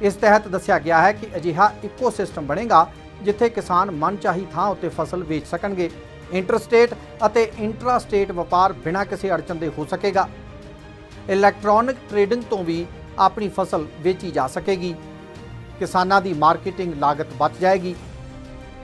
ਇਸ ਤਹਿਤ ਦੱਸਿਆ ਗਿਆ ਹੈ ਕਿ ਅਜਿਹਾ ਇਕੋਸਿਸਟਮ ਬਣੇਗਾ ਜਿੱਥੇ ਕਿਸਾਨ ਮਨਚਾਹੀ ਥਾਂ ਉੱਤੇ ਫਸਲ ਵੇਚ ਸਕਣਗੇ। ਇੰਟਰਸਟੇਟ ਅਤੇ ਇੰਟਰਾ ਸਟੇਟ ਵਪਾਰ ਬਿਨਾਂ ਕਿਸੇ ਅੜਚਨ ਦੇ ਹੋ ਸਕੇਗਾ। ਇਲੈਕਟ੍ਰੋਨਿਕ ਟ੍ਰੇਡਿੰਗ ਤੋਂ ਵੀ ਆਪਣੀ ਫਸਲ ਵੇਚੀ ਜਾ ਸਕੇਗੀ। ਕਿਸਾਨਾਂ ਦੀ ਮਾਰਕੀਟਿੰਗ ਲਾਗਤ ਬਚ ਜਾਏਗੀ।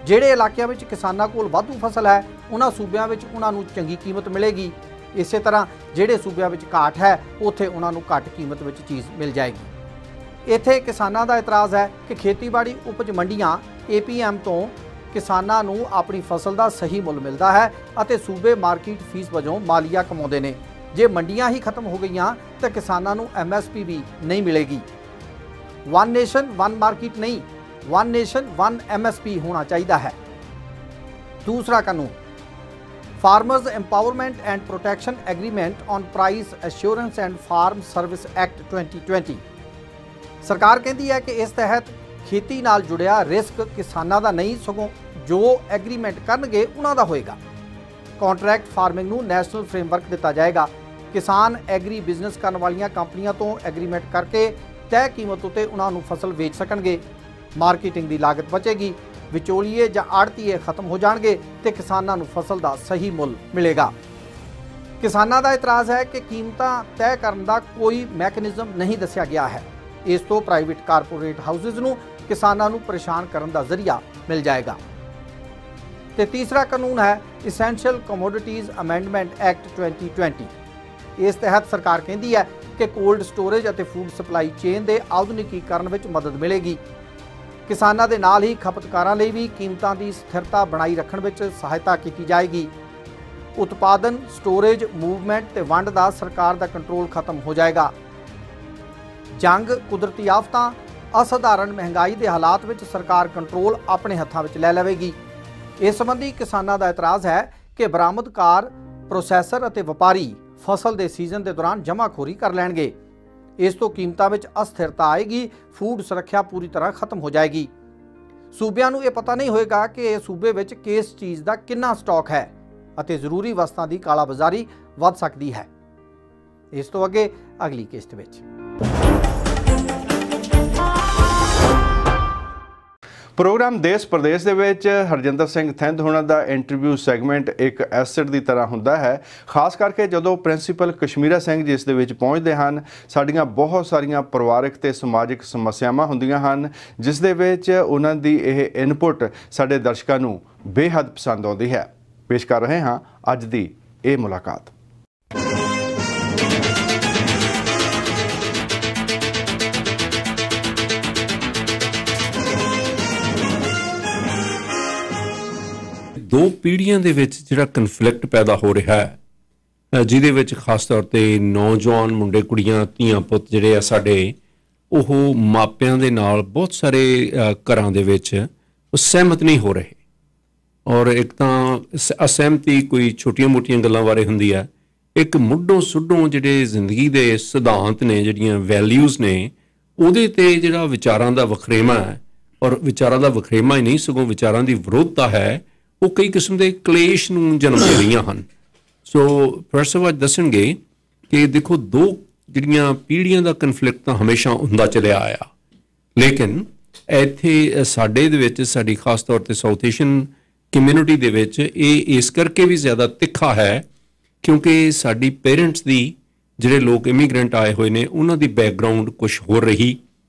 ਜਿਹੜੇ ਇਲਾਕਿਆਂ ਵਿੱਚ ਕਿਸਾਨਾਂ ਕੋਲ ਵਾਧੂ ਫਸਲ ਹੈ ਉਹਨਾਂ ਸੂਬਿਆਂ ਵਿੱਚ ਉਹਨਾਂ ਨੂੰ ਚੰਗੀ ਕੀਮਤ ਮਿਲੇਗੀ। ਇਸੇ ਤਰ੍ਹਾਂ ਜਿਹੜੇ ਸੂਬਿਆਂ ਵਿੱਚ ਘਾਟ ਹੈ ਉੱਥੇ ਉਹਨਾਂ ਨੂੰ ਘੱਟ ਕੀਮਤ ਵਿੱਚ ਚੀਜ਼ ਮਿਲ ਜਾਏਗੀ। ਇੱਥੇ ਕਿਸਾਨਾਂ ਦਾ ਇਤਰਾਜ਼ ਹੈ ਕਿ ਖੇਤੀਬਾੜੀ ਉਪਜ ਮੰਡੀਆਂ APM ਤੋਂ ਕਿਸਾਨਾਂ ਨੂੰ ਆਪਣੀ ਫਸਲ ਦਾ ਸਹੀ ਮੁੱਲ ਮਿਲਦਾ ਹੈ ਅਤੇ ਸੂਬੇ ਮਾਰਕੀਟ ਫੀਸ ਵਜੋਂ ਮਾਲੀਆ ਕਮਾਉਂਦੇ ਨੇ। ਜੇ ਮੰਡੀਆਂ ਹੀ ਖਤਮ ਹੋ ਗਈਆਂ ਤਾਂ ਕਿਸਾਨਾਂ ਨੂੰ MSP ਵੀ ਨਹੀਂ ਮਿਲੇਗੀ। ਵਨ ਨੇਸ਼ਨ ਵਨ ਮਾਰਕੀਟ ਨਹੀਂ, ਵਨ ਨੇਸ਼ਨ ਵਨ MSP ਹੋਣਾ ਚਾਹੀਦਾ ਹੈ। ਦੂਸਰਾ ਕਾਨੂੰਨ, farmers empowerment and protection agreement on price assurance and farm service act 2020। ਸਰਕਾਰ ਕਹਿੰਦੀ ਹੈ ਕਿ ਇਸ ਤਹਿਤ ਖੇਤੀ ਨਾਲ ਜੁੜਿਆ ਰਿਸਕ ਕਿਸਾਨਾਂ ਦਾ ਨਹੀਂ, ਸਗੋਂ ਜੋ ਐਗਰੀਮੈਂਟ ਕਰਨਗੇ ਉਹਨਾਂ ਦਾ ਹੋਏਗਾ। ਕੰਟਰੈਕਟ ਫਾਰਮਿੰਗ ਨੂੰ ਨੈਸ਼ਨਲ ਫਰੇਮਵਰਕ ਦਿੱਤਾ ਜਾਏਗਾ। ਕਿਸਾਨ ਐਗਰੀ ਬਿਜ਼ਨਸ ਕਰਨ ਵਾਲੀਆਂ ਕੰਪਨੀਆਂ ਤੋਂ ਐਗਰੀਮੈਂਟ ਕਰਕੇ ਤੈਅ ਕੀਮਤ ਉੱਤੇ ਉਹਨਾਂ ਨੂੰ ਫਸਲ ਵੇਚ ਸਕਣਗੇ। ਮਾਰਕੀਟਿੰਗ ਦੀ ਲਾਗਤ ਬਚੇਗੀ। ਵਿਚੋਲੀਏ ਜਾਂ ਆੜਤੀਏ ਖਤਮ ਹੋ ਜਾਣਗੇ ਤੇ ਕਿਸਾਨਾਂ ਨੂੰ ਫਸਲ ਦਾ ਸਹੀ ਮੁੱਲ ਮਿਲੇਗਾ। ਕਿਸਾਨਾਂ ਦਾ ਇਤਰਾਜ਼ ਹੈ ਕਿ ਕੀਮਤਾਂ ਤੈਅ ਕਰਨ ਦਾ ਕੋਈ ਮੈਕੈਨਿਜ਼ਮ ਨਹੀਂ ਦੱਸਿਆ ਗਿਆ ਹੈ। ਇਸ ਤੋਂ ਪ੍ਰਾਈਵੇਟ ਕਾਰਪੋਰੇਟ ਹਾਊਸਿਸ ਨੂੰ ਕਿਸਾਨਾਂ ਨੂੰ ਪਰੇਸ਼ਾਨ ਕਰਨ ਦਾ ਜ਼ਰੀਆ ਮਿਲ ਜਾਏਗਾ। ਤੇ ਤੀਸਰਾ ਕਾਨੂੰਨ ਹੈ ਐਸੈਂਸ਼ੀਅਲ ਕਮੋਡਿਟੀਜ਼ ਅਮੈਂਡਮੈਂਟ ਐਕਟ 2020। ਇਸ ਤਹਿਤ ਸਰਕਾਰ ਕਹਿੰਦੀ ਹੈ ਕਿ ਕੋਲਡ ਸਟੋਰੇਜ ਅਤੇ ਫੂਡ ਸਪਲਾਈ ਚੇਨ ਦੇ ਆਧੁਨਿਕੀਕਰਨ ਵਿੱਚ ਮਦਦ ਮਿਲੇਗੀ। ਕਿਸਾਨਾਂ ਦੇ ਨਾਲ ਹੀ ਖਪਤਕਾਰਾਂ ਲਈ ਵੀ ਕੀਮਤਾਂ ਦੀ ਸਥਿਰਤਾ ਬਣਾਈ ਰੱਖਣ ਵਿੱਚ ਸਹਾਇਤਾ ਕੀਤੀ ਜਾਏਗੀ। ਉਤਪਾਦਨ, ਸਟੋਰੇਜ, ਮੂਵਮੈਂਟ ਤੇ ਵੰਡ ਦਾ ਸਰਕਾਰ ਦਾ ਕੰਟਰੋਲ ਖਤਮ ਹੋ ਜਾਏਗਾ। ਜੰਗ, ਕੁਦਰਤੀ ਆਫਤਾਂ, ਅਸਾਧਾਰਨ ਮਹਿੰਗਾਈ ਦੇ ਹਾਲਾਤ ਵਿੱਚ ਸਰਕਾਰ ਕੰਟਰੋਲ ਆਪਣੇ ਹੱਥਾਂ ਵਿੱਚ ਲੈ ਲਵੇਗੀ। ਇਸ ਸੰਬੰਧੀ ਕਿਸਾਨਾਂ ਦਾ ਇਤਰਾਜ਼ ਹੈ ਕਿ ਬਰਾਮਦਕਾਰ, ਪ੍ਰੋਸੈਸਰ ਅਤੇ ਵਪਾਰੀ ਫਸਲ ਦੇ ਸੀਜ਼ਨ ਦੇ ਦੌਰਾਨ ਜਮ੍ਹਾਖੋਰੀ ਕਰ ਲੈਣਗੇ। ਇਸ ਤੋਂ ਕੀਮਤਾਂ ਵਿੱਚ ਅਸਥਿਰਤਾ ਆਏਗੀ। ਫੂਡ ਸੁਰੱਖਿਆ ਪੂਰੀ ਤਰ੍ਹਾਂ ਖਤਮ ਹੋ ਜਾਏਗੀ। ਸੂਬਿਆਂ ਨੂੰ ਇਹ ਪਤਾ ਨਹੀਂ ਹੋਏਗਾ ਕਿ ਇਹ ਸੂਬੇ ਵਿੱਚ ਕਿਸ ਚੀਜ਼ ਦਾ ਕਿੰਨਾ ਸਟਾਕ ਹੈ ਅਤੇ ਜ਼ਰੂਰੀ ਵਸਤਾਂ ਦੀ ਕਾਲਾਬਾਜ਼ਾਰੀ ਵੱਧ ਸਕਦੀ ਹੈ। ਇਸ ਤੋਂ ਅੱਗੇ ਅਗਲੀ ਕਿਸ਼ਤ ਵਿੱਚ ਪ੍ਰੋਗਰਾਮ ਦੇਸ਼ ਪ੍ਰਦੇਸ਼ ਦੇ ਵਿੱਚ ਹਰਜਿੰਦਰ ਸਿੰਘ ਥਿੰਦ ਹੋਣਾ ਦਾ ਇੰਟਰਵਿਊ ਸੈਗਮੈਂਟ ਇੱਕ ਐਸਿਡ ਦੀ ਤਰ੍ਹਾਂ ਹੁੰਦਾ ਹੈ। ਖਾਸ ਕਰਕੇ ਜਦੋਂ ਪ੍ਰਿੰਸੀਪਲ ਕਸ਼ਮੀਰਾ ਸਿੰਘ ਜੀ ਇਸ ਦੇ ਵਿੱਚ ਪਹੁੰਚਦੇ ਹਨ, ਸਾਡੀਆਂ ਬਹੁਤ ਸਾਰੀਆਂ ਪਰਿਵਾਰਕ ਤੇ ਸਮਾਜਿਕ ਸਮੱਸਿਆਵਾਂ ਹੁੰਦੀਆਂ ਹਨ ਜਿਸ ਦੇ ਵਿੱਚ ਉਹਨਾਂ ਦੀ ਇਹ ਇਨਪੁਟ ਸਾਡੇ ਦਰਸ਼ਕਾਂ ਨੂੰ ਬੇਹੱਦ ਪਸੰਦ ਆਉਂਦੀ ਹੈ। ਪੇਸ਼ ਕਰ ਰਹੇ ਹਾਂ ਅੱਜ ਦੀ ਇਹ ਮੁਲਾਕਾਤ। ਦੋ ਪੀੜ੍ਹੀਆਂ ਦੇ ਵਿੱਚ ਜਿਹੜਾ ਕਨਫਲਿਕਟ ਪੈਦਾ ਹੋ ਰਿਹਾ ਹੈ, ਜਿਹਦੇ ਵਿੱਚ ਖਾਸ ਤੌਰ 'ਤੇ ਨੌਜਵਾਨ ਮੁੰਡੇ ਕੁੜੀਆਂ ਧੀਆਂ ਪੁੱਤ ਜਿਹੜੇ ਆ ਸਾਡੇ, ਉਹ ਮਾਪਿਆਂ ਦੇ ਨਾਲ ਬਹੁਤ ਸਾਰੇ ਘਰਾਂ ਦੇ ਵਿੱਚ ਸਹਿਮਤ ਨਹੀਂ ਹੋ ਰਹੇ। ਔਰ ਇੱਕ ਤਾਂ ਅਸਹਿਮਤੀ ਕੋਈ ਛੋਟੀਆਂ ਮੋਟੀਆਂ ਗੱਲਾਂ ਬਾਰੇ ਹੁੰਦੀ ਹੈ, ਇੱਕ ਮੁੱਢੋਂ ਸੁੱਢੋਂ ਜਿਹੜੇ ਜ਼ਿੰਦਗੀ ਦੇ ਸਿਧਾਂਤ ਨੇ, ਜਿਹੜੀਆਂ ਵੈਲਿਊਜ਼ ਨੇ, ਉਹਦੇ 'ਤੇ ਜਿਹੜਾ ਵਿਚਾਰਾਂ ਦਾ ਵਖਰੇਵਾਂ ਹੈ। ਔਰ ਵਿਚਾਰਾਂ ਦਾ ਵਖਰੇਵਾਂ ਹੀ ਨਹੀਂ, ਸਗੋਂ ਵਿਚਾਰਾਂ ਦੀ ਵਿਰੋਧਤਾ ਹੈ, ਉਹ ਕਈ ਕਿਸਮ ਦੇ ਕਲੇਸ਼ ਨੂੰ ਜਨਮ ਦੇ ਰਹੀਆਂ ਹਨ। ਸੋ ਪ੍ਰੋਫੈਸਰ ਅੱਜ ਦੱਸਣਗੇ ਕਿ ਦੇਖੋ ਦੋ ਜਿਹੜੀਆਂ ਪੀੜ੍ਹੀਆਂ ਦਾ ਕਨਫਲਿਕਟ ਤਾਂ ਹਮੇਸ਼ਾ ਹੁੰਦਾ ਚੱਲਿਆ ਆਇਆ, ਲੇਕਿਨ ਇੱਥੇ ਸਾਡੇ ਦੇ ਵਿੱਚ, ਸਾਡੀ ਖਾਸ ਤੌਰ 'ਤੇ ਸਾਊਥ ਏਸ਼ੀਅਨ ਕਮਿਊਨਿਟੀ ਦੇ ਵਿੱਚ ਇਹ ਇਸ ਕਰਕੇ ਵੀ ਜ਼ਿਆਦਾ ਤਿੱਖਾ ਹੈ ਕਿਉਂਕਿ ਸਾਡੀ ਪੇਰੈਂਟਸ ਦੀ, ਜਿਹੜੇ ਲੋਕ ਇਮੀਗ੍ਰੈਂਟ ਆਏ ਹੋਏ ਨੇ, ਉਹਨਾਂ ਦੀ ਬੈਕਗਰਾਊਂਡ ਕੁਛ ਹੋਰ ਰਹੀ।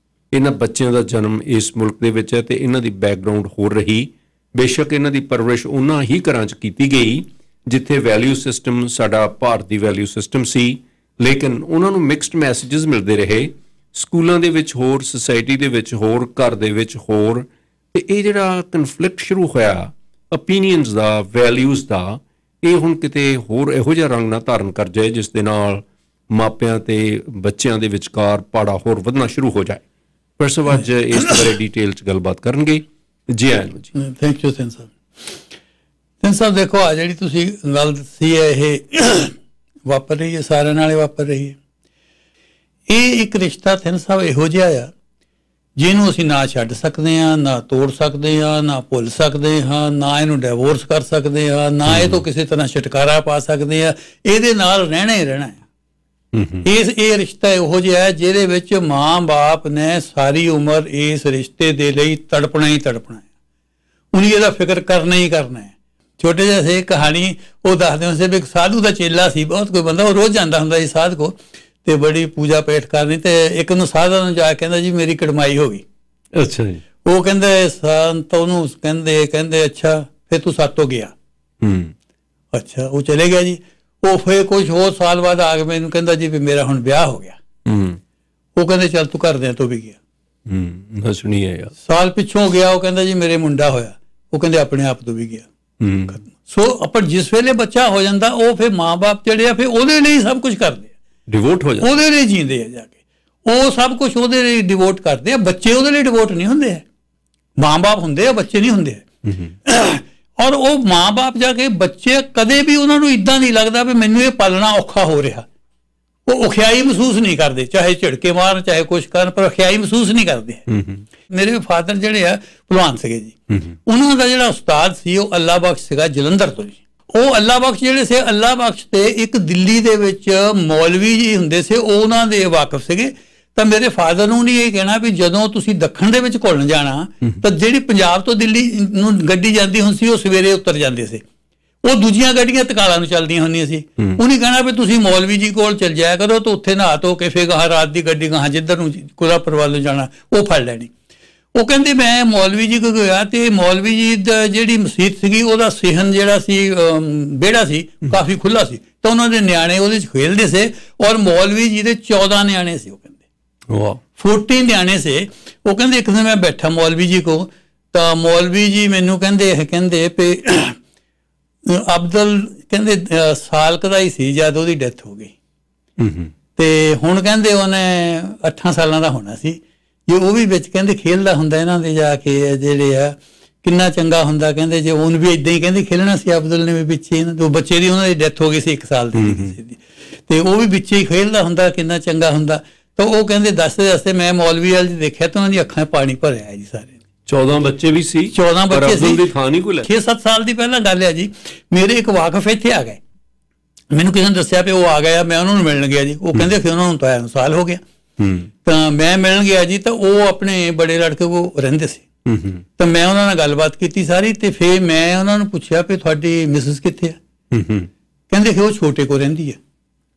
ਇਹਨਾਂ ਬੱਚਿਆਂ ਦਾ ਜਨਮ ਇਸ ਮੁਲਕ ਦੇ ਵਿੱਚ ਹੈ ਤੇ ਇਹਨਾਂ ਦੀ ਬੈਕਗਰਾਊਂਡ ਹੋਰ ਰਹੀ। ਬੇਸ਼ੱਕ ਇਹਨਾਂ ਦੀ ਪਰਵਰਿਸ਼ ਉਹਨਾਂ ਹੀ ਘਰਾਂ 'ਚ ਕੀਤੀ ਗਈ ਜਿੱਥੇ ਵੈਲਿਊ ਸਿਸਟਮ ਸਾਡਾ ਭਾਰਤੀ ਵੈਲਿਊ ਸਿਸਟਮ ਸੀ, ਲੇਕਿਨ ਉਹਨਾਂ ਨੂੰ ਮਿਕਸਡ ਮੈਸੇਜਸ ਮਿਲਦੇ ਰਹੇ। ਸਕੂਲਾਂ ਦੇ ਵਿੱਚ ਹੋਰ, ਸੁਸਾਇਟੀ ਦੇ ਵਿੱਚ ਹੋਰ, ਘਰ ਦੇ ਵਿੱਚ ਹੋਰ। ਤੇ ਇਹ ਜਿਹੜਾ ਕਨਫਲਿਕਟ ਸ਼ੁਰੂ ਹੋਇਆ ਓਪੀਨੀਅਨਸ ਦਾ, ਵੈਲਿਊਜ਼ ਦਾ, ਇਹ ਹੁਣ ਕਿਤੇ ਹੋਰ ਇਹੋ ਜਿਹਾ ਰੰਗ ਨਾ ਧਾਰਨ ਕਰ ਜਾਏ ਜਿਸ ਦੇ ਨਾਲ ਮਾਪਿਆਂ ਤੇ ਬੱਚਿਆਂ ਦੇ ਵਿਚਕਾਰ ਪਾੜਾ ਹੋਰ ਵਧਣਾ ਸ਼ੁਰੂ ਹੋ ਜਾਏ। ਪ੍ਰੋਫੈਸਰ ਅੱਜ ਇਸ ਬਾਰੇ ਡਿਟੇਲ 'ਚ ਗੱਲਬਾਤ ਕਰਨਗੇ। ਜੀ ਆਇਆਂ ਨੂੰ ਜੀ। Thank you Singh Sahib. ਸਿੰਘ ਸਾਹਿਬ ਦੇਖੋ, ਆ ਜਿਹੜੀ ਤੁਸੀਂ ਗੱਲ ਦੱਸੀ ਹੈ ਇਹ ਵਾਪਰ ਰਹੀ ਹੈ, ਸਾਰਿਆਂ ਨਾਲ ਵਾਪਰ ਰਹੀ ਹੈ। ਇਹ ਇੱਕ ਰਿਸ਼ਤਾ ਸਿੰਘ ਸਾਹਿਬ ਇਹੋ ਜਿਹਾ ਆ ਜਿਹਨੂੰ ਅਸੀਂ ਨਾ ਛੱਡ ਸਕਦੇ ਹਾਂ, ਨਾ ਤੋੜ ਸਕਦੇ ਹਾਂ, ਨਾ ਭੁੱਲ ਸਕਦੇ ਹਾਂ, ਨਾ ਇਹਨੂੰ ਡਿਵੋਰਸ ਕਰ ਸਕਦੇ ਹਾਂ, ਨਾ ਇਹ ਤੋਂ ਕਿਸੇ ਤਰ੍ਹਾਂ ਛੁਟਕਾਰਾ ਪਾ ਸਕਦੇ ਹਾਂ। ਇਹਦੇ ਨਾਲ ਰਹਿਣਾ ਹੀ ਰਹਿਣਾ ਹੈ। ਇਹ ਰਿਸ਼ਤਾ ਇਹੋ ਜਿਹਾ ਹੈ ਜਿਹਦੇ ਵਿੱਚ ਮਾਂ ਬਾਪ ਨੇ ਸਾਰੀ ਉਮਰ ਇਸ ਰਿਸ਼ਤੇ ਦੇ ਲਈ ਤੜਪਣਾ ਹੀ ਤੜਪਣਾ ਹੈ। ਉਹਨੇ ਇਹਦਾ ਫਿਕਰ ਕਰਨਾ ਹੀ ਕਰਨਾ ਹੈ। ਛੋਟੇ ਜਿਹੇ ਸੇ ਕਹਾਣੀ ਉਹ ਦੱਸਦੇ ਹੁੰਦੇ ਸੀ ਵੀ ਇੱਕ ਸਾਧੂ ਦਾ ਚੇਲਾ ਸੀ, ਬਹੁਤ ਕੋਈ ਬੰਦਾ, ਉਹ ਰੋਜ਼ ਜਾਂਦਾ ਹੁੰਦਾ ਸੀ ਸਾਧ ਕੋ ਤੇ ਬੜੀ ਪੂਜਾ ਪੇਟ ਕਰਨੀ। ਤੇ ਇੱਕ ਨੂੰ ਸਾਧਾ ਨੂੰ ਜਾ ਕੇ ਕਹਿੰਦਾ ਜੀ ਮੇਰੀ ਕੜਮਾਈ ਹੋ ਗਈ। ਅੱਛਾ ਜੀ। ਉਹ ਕਹਿੰਦੇ ਸੰਤ ਉਹਨੂੰ ਕਹਿੰਦੇ ਅੱਛਾ ਫਿਰ ਤੂੰ ਸਾਤੋਂ ਗਿਆ। ਅੱਛਾ, ਉਹ ਚਲੇ ਗਿਆ ਜੀ। ਉਹ ਫਿਰ ਕੁਝ ਹੋਰ ਸਾਲ ਬਾਅਦ ਆ ਕੇ ਮੈਨੂੰ ਕਹਿੰਦਾ ਜੀ ਵੀ ਮੇਰਾ ਹੁਣ ਵਿਆਹ ਹੋ ਗਿਆ। ਉਹ ਕਹਿੰਦੇ ਚੱਲ ਤੂੰ ਘਰਦਿਆਂ ਤੋਂ ਵੀ ਗਿਆ। ਸੁਣੀਏ ਯਾਰ। ਸਾਲ ਪਿੱਛੋਂ ਗਿਆ, ਉਹ ਕਹਿੰਦਾ ਜੀ ਮੇਰੇ ਮੁੰਡਾ ਹੋਇਆ। ਉਹ ਕਹਿੰਦੇ ਆਪਣੇ ਆਪ ਤੋਂ ਵੀ ਗਿਆ। ਸੋ ਆਪਾਂ ਜਿਸ ਵੇਲੇ ਬੱਚਾ ਹੋ ਜਾਂਦਾ ਉਹ ਫਿਰ ਮਾਂ ਬਾਪ ਜਿਹੜੇ ਆ ਫਿਰ ਉਹਦੇ ਲਈ ਸਭ ਕੁਝ ਕਰਦੇ ਆ, ਡਿਵੋਟ ਹੋ ਜਾਂਦੇ, ਉਹਦੇ ਲਈ ਜੀਂਦੇ ਆ ਜਾ ਕੇ। ਉਹ ਸਭ ਕੁਝ ਉਹਦੇ ਲਈ ਡਿਵੋਟ ਕਰਦੇ ਆ। ਬੱਚੇ ਉਹਦੇ ਲਈ ਡਿਵੋਟ ਨਹੀਂ ਹੁੰਦੇ ਹੈ। ਮਾਂ ਬਾਪ ਹੁੰਦੇ ਆ, ਬੱਚੇ ਨਹੀਂ ਹੁੰਦੇ। ਔਰ ਉਹ ਮਾਂ ਬਾਪ ਜਾ ਕੇ ਬੱਚੇ ਕਦੇ ਵੀ ਉਹਨਾਂ ਨੂੰ ਇੱਦਾਂ ਨਹੀਂ ਲੱਗਦਾ ਵੀ ਮੈਨੂੰ ਇਹ ਪਾਲਣਾ ਔਖਾ ਹੋ ਰਿਹਾ। ਉਹ ਔਖਿਆਈ ਮਹਿਸੂਸ ਨਹੀਂ ਕਰਦੇ, ਚਾਹੇ ਝਿੜਕੇ ਮਾਰਨ ਚਾਹੇ ਕੁਛ ਕਰਨ, ਪਰ ਔਖਿਆਈ ਮਹਿਸੂਸ ਨਹੀਂ ਕਰਦੇ। ਮੇਰੇ ਫਾਦਰ ਜਿਹੜੇ ਆ ਭਲਵਾਨ ਸੀਗੇ ਜੀ, ਉਹਨਾਂ ਦਾ ਜਿਹੜਾ ਉਸਤਾਦ ਸੀ ਉਹ ਅੱਲਾ ਬਖਸ਼ ਸੀਗਾ ਜਲੰਧਰ ਤੋਂ ਜੀ। ਉਹ ਅੱਲਾ ਬਖਸ਼ ਜਿਹੜੇ ਸੀ, ਅੱਲਾ ਬਖਸ਼ ਤੇ ਇੱਕ ਦਿੱਲੀ ਦੇ ਵਿੱਚ ਮੌਲਵੀ ਜੀ ਹੁੰਦੇ ਸੀ, ਉਹਨਾਂ ਦੇ ਵਾਕਿਫ ਸੀਗੇ। ਤਾਂ ਮੇਰੇ ਫਾਦਰ ਨੂੰ ਨਹੀਂ ਇਹ ਕਹਿਣਾ ਵੀ ਜਦੋਂ ਤੁਸੀਂ ਦੱਖਣ ਦੇ ਵਿੱਚ ਘੁਲਣ ਜਾਣਾ ਤਾਂ ਜਿਹੜੀ ਪੰਜਾਬ ਤੋਂ ਦਿੱਲੀ ਨੂੰ ਗੱਡੀ ਜਾਂਦੀ ਹੁੰਦੀ ਸੀ ਉਹ ਸਵੇਰੇ ਉਤਰ ਜਾਂਦੇ ਸੀ। ਉਹ ਦੂਜੀਆਂ ਗੱਡੀਆਂ ਤਕਾਲਾਂ ਨੂੰ ਚੱਲਦੀਆਂ ਹੁੰਦੀਆਂ ਸੀ। ਉਹਨੇ ਕਹਿਣਾ ਵੀ ਤੁਸੀਂ ਮੌਲਵੀ ਜੀ ਕੋਲ ਚੱਲ ਜਾਇਆ ਕਰੋ ਤਾਂ ਉੱਥੇ ਨਹਾ ਧੋ ਕੇ ਫਿਰ ਗਾਹਾਂ ਰਾਤ ਦੀ ਗੱਡੀ ਗਾਹਾਂ ਜਿੱਧਰ ਨੂੰ ਕੋਲਾਪੁਰ ਵੱਲ ਨੂੰ ਜਾਣਾ ਉਹ ਫੜ ਲੈਣੀ। ਉਹ ਕਹਿੰਦੇ ਮੈਂ ਮੌਲਵੀ ਜੀ ਕੋਲ ਗਿਆ ਤੇ ਮੌਲਵੀ ਜੀ ਦਾ ਜਿਹੜੀ ਮਸੀਤ ਸੀਗੀ ਉਹਦਾ ਸਿਹਨ ਜਿਹੜਾ ਸੀ ਵਿਹੜਾ ਸੀ ਕਾਫੀ ਖੁੱਲ੍ਹਾ ਸੀ, ਤਾਂ ਉਹਨਾਂ ਦੇ ਨਿਆਣੇ ਉਹਦੇ 'ਚ ਖੇਲਦੇ ਸੀ। ਔਰ ਮੌਲਵੀ ਜੀ ਦੇ 14 ਨਿਆਣੇ ਸੀ। ਉਹ ਕਹਿੰਦੇ 14 ਨਿਆਣੇ ਸੀ। ਉਹ ਕਹਿੰਦੇ ਇੱਕ ਦਿਨ ਮੈਂ ਬੈਠਾ ਮੌਲਵੀ ਜੀ ਕੋਲ ਤਾਂ ਮੌਲਵੀ ਜੀ ਮੈਨੂੰ ਕਹਿੰਦੇ ਵੀ ਅਬਦੁਲ ਕਹਿੰਦੇ ਸਾਲ ਕਦਾ ਹੀ ਸੀ ਜਦ ਉਹਦੀ ਡੈਥ ਹੋ ਗਈ ਤੇ ਹੁਣ ਕਹਿੰਦੇ ਉਹਨੇ 8 ਸਾਲਾਂ ਦਾ ਹੋਣਾ ਸੀ। ਜੇ ਉਹ ਵੀ ਵਿੱਚ ਕਹਿੰਦੇ ਖੇਲਦਾ ਹੁੰਦਾ ਇਹਨਾਂ ਦੇ ਜਾ ਕੇ ਜਿਹੜੇ ਆ ਕਿੰਨਾ ਚੰਗਾ ਹੁੰਦਾ। ਕਹਿੰਦੇ ਜੇ ਉਹਨ ਵੀ ਇਦਾਂ ਹੀ ਕਹਿੰਦੇ ਖੇਲਣਾ ਸੀ ਅਬਦੁਲ ਨੇ ਵੀ ਪਿੱਛੇ ਇਹਨਾਂ ਤੋਂ ਬੱਚੇ ਦੀ ਉਹਨਾਂ ਦੀ ਡੈਥ ਹੋ ਗਈ ਸੀ 1 ਸਾਲ ਦੀ ਕਿਸੇ ਦੀ, ਤੇ ਉਹ ਵੀ ਵਿੱਚੇ ਹੀ ਖੇਲਦਾ ਹੁੰਦਾ ਕਿੰਨਾ ਚੰਗਾ ਹੁੰਦਾ। ਤਾਂ ਉਹ ਕਹਿੰਦੇ ਦੱਸਦੇ ਮੈਂ ਮੌਲਵੀ ਵਾਲ ਦੇਖਿਆ ਤਾਂ ਉਹਨਾਂ ਦੀ ਅੱਖਾਂ 'ਚ ਪਾਣੀ ਭਰਿਆ ਜੀ। ਸਾਰੇ 14 ਬੱਚੇ ਵੀ ਸੀ। 14 ਬੱਚੇ ਸੀ। 6-7 ਸਾਲ ਦੀ ਪਹਿਲਾਂ ਗੱਲ ਹੈ ਜੀ। ਮੇਰੇ ਇੱਕ ਵਾਕਫ ਇੱਥੇ ਆ ਗਏ, ਮੈਨੂੰ ਕਿਸੇ ਨੇ ਦੱਸਿਆ ਵੀ ਉਹ ਆ ਗਿਆ। ਮੈਂ ਉਹਨਾਂ ਨੂੰ ਮਿਲਣ ਗਿਆ ਜੀ। ਉਹ ਕਹਿੰਦੇ ਫਿਰ ਉਹਨਾਂ ਨੂੰ ਤਾਂ ਸਾਲ ਹੋ ਗਿਆ। ਤਾਂ ਮੈਂ ਮਿਲਣ ਗਿਆ ਜੀ ਤਾਂ ਉਹ ਆਪਣੇ ਬੜੇ ਲੜਕੇ ਕੋਲ ਰਹਿੰਦੇ ਸੀ। ਤਾਂ ਮੈਂ ਉਹਨਾਂ ਨਾਲ ਗੱਲਬਾਤ ਕੀਤੀ ਸਾਰੀ ਤੇ ਫਿਰ ਮੈਂ ਉਹਨਾਂ ਨੂੰ ਪੁੱਛਿਆ ਵੀ ਤੁਹਾਡੀ ਮਿਸਿਸ ਕਿੱਥੇ ਆ? ਕਹਿੰਦੇ ਕਿ ਉਹ ਛੋਟੇ ਕੋਲ ਰਹਿੰਦੀ ਆ।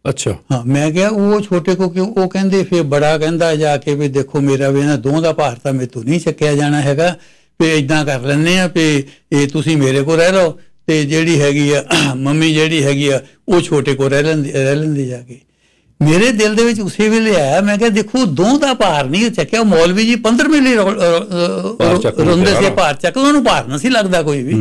ਅੱਛਾ, ਹਾਂ। ਮੈਂ ਕਿਹਾ ਉਹ ਛੋਟੇ ਕੋ ਕਿਉਂ? ਉਹ ਕਹਿੰਦੇ ਫਿਰ ਬੜਾ ਕਹਿੰਦਾ ਜਾ ਕੇ ਵੀ ਦੇਖੋ ਮੇਰਾ ਵੀ ਇਹਨਾਂ ਦੋਹਾਂ ਦਾ ਭਾਰ ਤਾਂ ਮੇਰੇ ਤੋਂ ਨਹੀਂ ਚੱਕਿਆ ਜਾਣਾ ਹੈਗਾ, ਵੀ ਇੱਦਾਂ ਕਰ ਲੈਂਦੇ ਆ ਵੀ ਇਹ ਤੁਸੀਂ ਮੇਰੇ ਕੋਲ ਰਹਿ ਲਓ ਤੇ ਜਿਹੜੀ ਹੈਗੀ ਆ ਮੰਮੀ ਜਿਹੜੀ ਹੈਗੀ ਆ ਉਹ ਛੋਟੇ ਕੋਲ ਰਹਿ ਲੈਂਦੇ ਜਾ ਕੇ। ਮੇਰੇ ਦਿਲ ਦੇ ਵਿੱਚ ਉਸੇ ਵੇਲੇ ਆਇਆ, ਮੈਂ ਕਿਹਾ ਦੇਖੋ ਦੋਹਾਂ ਦਾ ਭਾਰ ਨਹੀਂ ਚੱਕਿਆ। ਮੌਲਵੀ ਜੀ 15 ਲਈ ਰੋਂਦੇ ਸੀ, ਭਾਰ ਚੱਕ ਉਹਨਾਂ ਨੂੰ ਭਾਰ ਨਾ ਸੀ ਲੱਗਦਾ ਕੋਈ ਵੀ।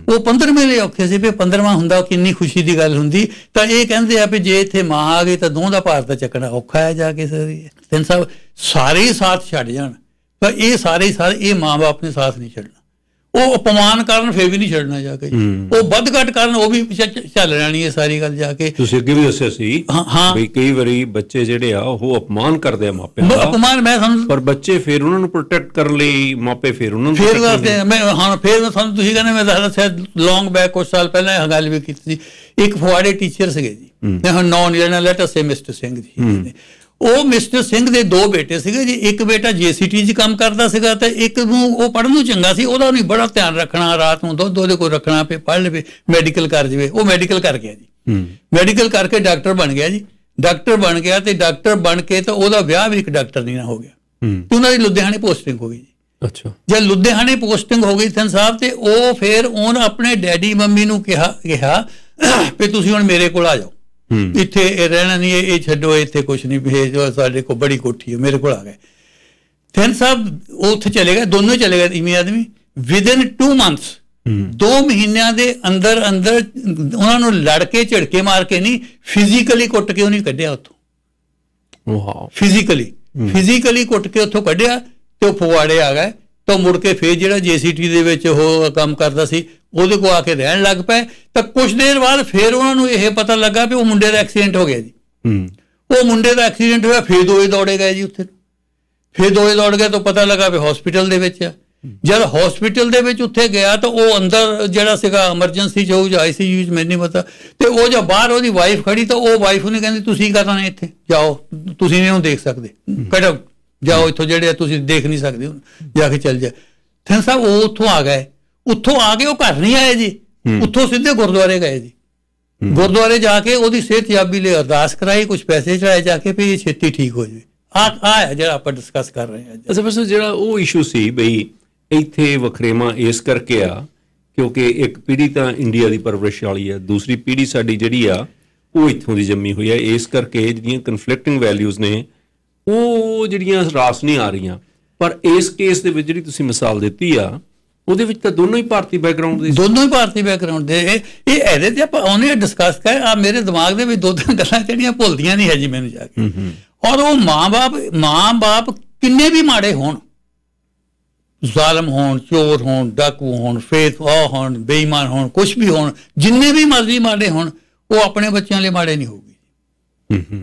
ਉਹ 15 ਲਈ ਔਖੇ ਸੀ ਵੀ 15ਵਾਂ ਹੁੰਦਾ ਕਿੰਨੀ ਖੁਸ਼ੀ ਦੀ ਗੱਲ ਹੁੰਦੀ। ਤਾਂ ਇਹ ਕਹਿੰਦੇ ਆ ਵੀ ਜੇ ਇੱਥੇ ਮਾਂ ਆ ਗਈ ਤਾਂ ਦੋਹਾਂ ਦਾ ਭਾਰ ਤਾਂ ਚੱਕਣਾ ਔਖਾ ਹੈ ਜਾ ਕੇ। ਤਿੰਨ ਸਾਹਿਬ ਸਾਰੇ ਹੀ ਸਾਥ ਛੱਡ ਜਾਣ ਤਾਂ ਇਹ ਸਾਰੇ ਇਹ ਮਾਂ ਬਾਪ ਨੇ ਸਾਥ ਨਹੀਂ ਛੱਡਣਾ। ਉਹ ਅਪਮਾਨ ਕਰਨ ਫਿਰ ਵੀ ਨਹੀਂ ਛੱਡਣਾ ਜਾ ਕੇ। ਉਹ ਵੱਧ ਘੱਟ ਕਰਨ ਉਹ ਵੀ ਚੱਲ ਜਾਣੀ ਹੈ ਸਾਰੀ ਗੱਲ ਜਾ ਕੇ। ਤੁਸੀਂ ਅੱਗੇ ਵੀ ਦੱਸਿਆ ਸੀ ਵੀ ਕਈ ਵਾਰੀ ਬੱਚੇ ਜਿਹੜੇ ਆ ਉਹ ਅਪਮਾਨ ਕਰਦੇ ਆ ਮਾਪਿਆਂ ਦਾ। ਅਪਮਾਨ ਮੈਂ ਸਮਝ, ਪਰ ਬੱਚੇ ਫਿਰ ਉਹਨਾਂ ਨੂੰ ਪ੍ਰੋਟੈਕਟ ਕਰਨ ਲਈ ਮਾਪੇ ਫਿਰ ਉਹਨਾਂ ਨੂੰ ਫਿਰ ਦੱਸਦੇ ਮੈਂ ਫਿਰ ਤੁਹਾਨੂੰ ਤੁਸੀਂ ਕਹਿੰਦੇ ਮੈਂ ਦੱਸਦਾ ਲੌਂਗ ਬੈਕ ਕੁਝ ਸਾਲ ਪਹਿਲਾਂ ਇਹ ਗੱਲ ਵੀ ਕੀਤੀ ਸੀ। ਇੱਕ ਫੁਆੜੇ ਟੀਚਰ ਸੀਗੇ ਜੀ, ਹੁਣ ਨੌਨ ਲੈਣਾ ਲੈਟ ਅਸ ਸੇ ਮਿਸਟਰ ਸਿੰਘ ਜੀ। ਉਹ ਮਿਸਟਰ ਸਿੰਘ ਦੇ 2 ਬੇਟੇ ਸੀਗੇ ਜੀ। ਇੱਕ ਬੇਟਾ JCT 'ਚ ਕੰਮ ਕਰਦਾ ਸੀਗਾ ਤੇ ਇੱਕ ਨੂੰ ਉਹ ਪੜ੍ਹਨ ਨੂੰ ਚੰਗਾ ਸੀ, ਉਹਦਾ ਉਹਨੇ ਬੜਾ ਧਿਆਨ ਰੱਖਣਾ, ਰਾਤ ਨੂੰ ਦੁੱਧ ਉਹਦੇ ਕੋਲ ਰੱਖਣਾ, ਪੇ ਪੜ੍ਹ ਲਵੇ, ਮੈਡੀਕਲ ਕਰ ਜਾਵੇ। ਉਹ ਮੈਡੀਕਲ ਕਰ ਗਿਆ ਜੀ। ਮੈਡੀਕਲ ਕਰਕੇ ਡਾਕਟਰ ਬਣ ਗਿਆ ਜੀ। ਡਾਕਟਰ ਬਣ ਗਿਆ ਤੇ ਡਾਕਟਰ ਬਣ ਕੇ ਤਾਂ ਉਹਦਾ ਵਿਆਹ ਵੀ ਇੱਕ ਡਾਕਟਰ ਨਹੀਂ ਨਾ ਹੋ ਗਿਆ ਤੇ ਉਹਨਾਂ ਦੀ ਲੁਧਿਆਣੇ ਪੋਸਟਿੰਗ ਹੋ ਗਈ ਜੀ। ਅੱਛਾ, ਜਦ ਲੁਧਿਆਣੇ ਪੋਸਟਿੰਗ ਹੋ ਗਈ ਸਨ ਸਾਹਿਬ ਤੇ ਉਹ ਫਿਰ ਉਹਨੇ ਆਪਣੇ ਡੈਡੀ ਮੰਮੀ ਨੂੰ ਕਿਹਾ ਵੀ ਤੁਸੀਂ ਹੁਣ ਮੇਰੇ ਕੋਲ ਆ ਜਾਓ, ਇੱਥੇ ਰਹਿਣਾ ਨਹੀਂ, ਇਹ ਛੱਡੋ, ਇੱਥੇ ਕੁਛ ਨਹੀਂ ਭੇਜ, ਸਾਡੇ ਕੋਲ ਬੜੀ ਕੋਠੀ ਹੈ, ਮੇਰੇ ਕੋਲ ਆ ਗਏ। ਫਿਰ ਸਾਹਿਬ ਉਹ ਉੱਥੇ ਚਲੇ ਗਏ, ਦੋਨੋਂ ਚਲੇ ਗਏ ਇਵੇਂ ਆਦਮੀ। ਵਿਦਿਨ 2 months 2 ਮਹੀਨਿਆਂ ਦੇ ਅੰਦਰ ਉਹਨਾਂ ਨੂੰ ਲੜ ਕੇ ਝਿੜਕੇ ਮਾਰ ਕੇ ਨਹੀਂ, ਫਿਜ਼ੀਕਲੀ ਕੁੱਟ ਕੇ ਉਹਨੇ ਕੱਢਿਆ ਉੱਥੋਂ। ਫਿਜ਼ੀਕਲੀ ਕੁੱਟ ਕੇ ਉੱਥੋਂ ਕੱਢਿਆ ਤੇ ਉਹ ਫਗਵਾੜੇ ਆ ਗਏ। ਤਾਂ ਮੁੜ ਕੇ ਫਿਰ ਜਿਹੜਾ JCT ਦੇ ਵਿੱਚ ਉਹ ਕੰਮ ਕਰਦਾ ਸੀ ਉਹਦੇ ਕੋਲ ਆ ਕੇ ਰਹਿਣ ਲੱਗ ਪਏ। ਤਾਂ ਕੁਛ ਦੇਰ ਬਾਅਦ ਫਿਰ ਉਹਨਾਂ ਨੂੰ ਇਹ ਪਤਾ ਲੱਗਾ ਵੀ ਉਹ ਮੁੰਡੇ ਦਾ ਐਕਸੀਡੈਂਟ ਹੋ ਗਿਆ ਜੀ। ਉਹ ਮੁੰਡੇ ਦਾ ਐਕਸੀਡੈਂਟ ਹੋਇਆ, ਫਿਰ ਦੋਏ ਦੌੜੇ ਗਏ ਜੀ ਉੱਥੇ। ਫਿਰ ਦੋਏ ਦੌੜ ਗਏ ਤਾਂ ਪਤਾ ਲੱਗਾ ਵੀ ਹਸਪੀਟਲ ਦੇ ਵਿੱਚ ਆ। ਜਦ ਹਸਪੀਟਲ ਦੇ ਵਿੱਚ ਉੱਥੇ ਗਿਆ ਤਾਂ ਉਹ ਅੰਦਰ ਜਿਹੜਾ ਸੀਗਾ ਐਮਰਜੈਂਸੀ 'ਚ ਹੋਊ ਜਾਂ ICU 'ਚ ਮੈਨੂੰ ਨਹੀਂ ਪਤਾ। ਤੇ ਉਹ ਜਦ ਬਾਹਰ ਉਹਦੀ ਵਾਈਫ ਖੜੀ ਤਾਂ ਉਹ ਵਾਈਫ ਉਹਨੇ ਕਹਿੰਦੀ ਤੁਸੀਂ ਕਰਨਾ ਇੱਥੇ, ਜਾਓ ਤੁਸੀਂ ਨਹੀਂ ਉਹਨੂੰ ਦੇਖ ਸਕਦੇ, ਕੱਢੋ ਜਾਓ ਇੱਥੋਂ, ਜਿਹੜੇ ਤੁਸੀਂ ਦੇਖ ਨਹੀਂ ਸਕਦੇ ਉਹਨੂੰ, ਜਾ ਕੇ ਚੱਲ ਜਾ। ਥਿੰਨ ਸਾਹਿਬ ਉਹ ਉੱਥੋਂ ਆ ਗਏ। ਉੱਥੋਂ ਆ ਕੇ ਉਹ ਘਰ ਨਹੀਂ ਆਏ ਜੀ, ਉੱਥੋਂ ਸਿੱਧੇ ਗੁਰਦੁਆਰੇ ਗਏ ਜੀ। ਗੁਰਦੁਆਰੇ ਜਾ ਕੇ ਉਹਦੀ ਸਿਹਤਯਾਬੀ ਲਈ ਅਰਦਾਸ ਕਰਾਈ, ਕੁਝ ਪੈਸੇ ਚੜਾਏ ਜਾ ਕੇ ਵੀ ਇਹ ਛੇਤੀ ਠੀਕ ਹੋ ਜਾਵੇ। ਆ ਜਿਹੜਾ ਆਪਾਂ ਡਿਸਕਸ ਕਰ ਰਹੇ ਹਾਂ। ਅੱਛਾ ਬਸ ਜਿਹੜਾ ਉਹ ਇਸ਼ੂ ਸੀ ਬਈ ਇੱਥੇ ਵਖਰੇਵਾਂ ਇਸ ਕਰਕੇ ਆ ਕਿਉਂਕਿ ਇੱਕ ਪੀੜ੍ਹੀ ਤਾਂ ਇੰਡੀਆ ਦੀ ਪਰਵਰਿਸ਼ ਵਾਲੀ ਆ, ਦੂਸਰੀ ਪੀੜ੍ਹੀ ਸਾਡੀ ਜਿਹੜੀ ਆ ਉਹ ਇੱਥੋਂ ਦੀ ਜੰਮੀ ਹੋਈ ਆ। ਇਸ ਕਰਕੇ ਜਿਹੜੀਆਂ ਕਨਫਲਿਕਟਿੰਗ ਵੈਲਿਊਜ਼ ਨੇ ਉਹ ਜਿਹੜੀਆਂ ਰਾਸ ਨਹੀਂ ਆ ਰਹੀਆਂ। ਪਰ ਇਸ ਕੇਸ ਦੇ ਵਿੱਚ ਜਿਹੜੀ ਤੁਸੀਂ ਮਿਸਾਲ ਦਿੱਤੀ ਆ ਉਹਦੇ ਵਿੱਚ ਤਾਂ ਦੋਨੋਂ ਹੀ ਭਾਰਤੀ ਬੈਕਗਰਾਊਂਡ ਦੇ, ਦੋਨੋਂ ਹੀ ਭਾਰਤੀ ਬੈਕਗਰਾਊਂਡ ਦੇ। ਇਹ ਇਹਦੇ ਤੇ ਆਪਾਂ ਉਹਨੇ ਡਿਸਕਸ ਕਰ ਆ ਮੇਰੇ ਦਿਮਾਗ ਦੇ ਵਿੱਚ 2-3 ਗੱਲਾਂ ਜਿਹੜੀਆਂ ਭੁੱਲਦੀਆਂ ਨਹੀਂ ਹੈ ਜੀ ਮੈਨੂੰ ਜਾ ਕੇ। ਔਰ ਉਹ ਮਾਂ ਬਾਪ ਕਿੰਨੇ ਵੀ ਮਾੜੇ ਹੋਣ, ਜ਼ਾਲਮ ਹੋਣ, ਚੋਰ ਹੋਣ, ਡਾਕੂ ਹੋਣ, ਹੋਣ, ਬੇਈਮਾਨ ਹੋਣ, ਕੁਛ ਵੀ ਹੋਣ, ਜਿੰਨੇ ਵੀ ਮਰਜ਼ੀ ਮਾੜੇ ਹੋਣ, ਉਹ ਆਪਣੇ ਬੱਚਿਆਂ ਲਈ ਮਾੜੇ ਨਹੀਂ ਹੋਊਗੇ।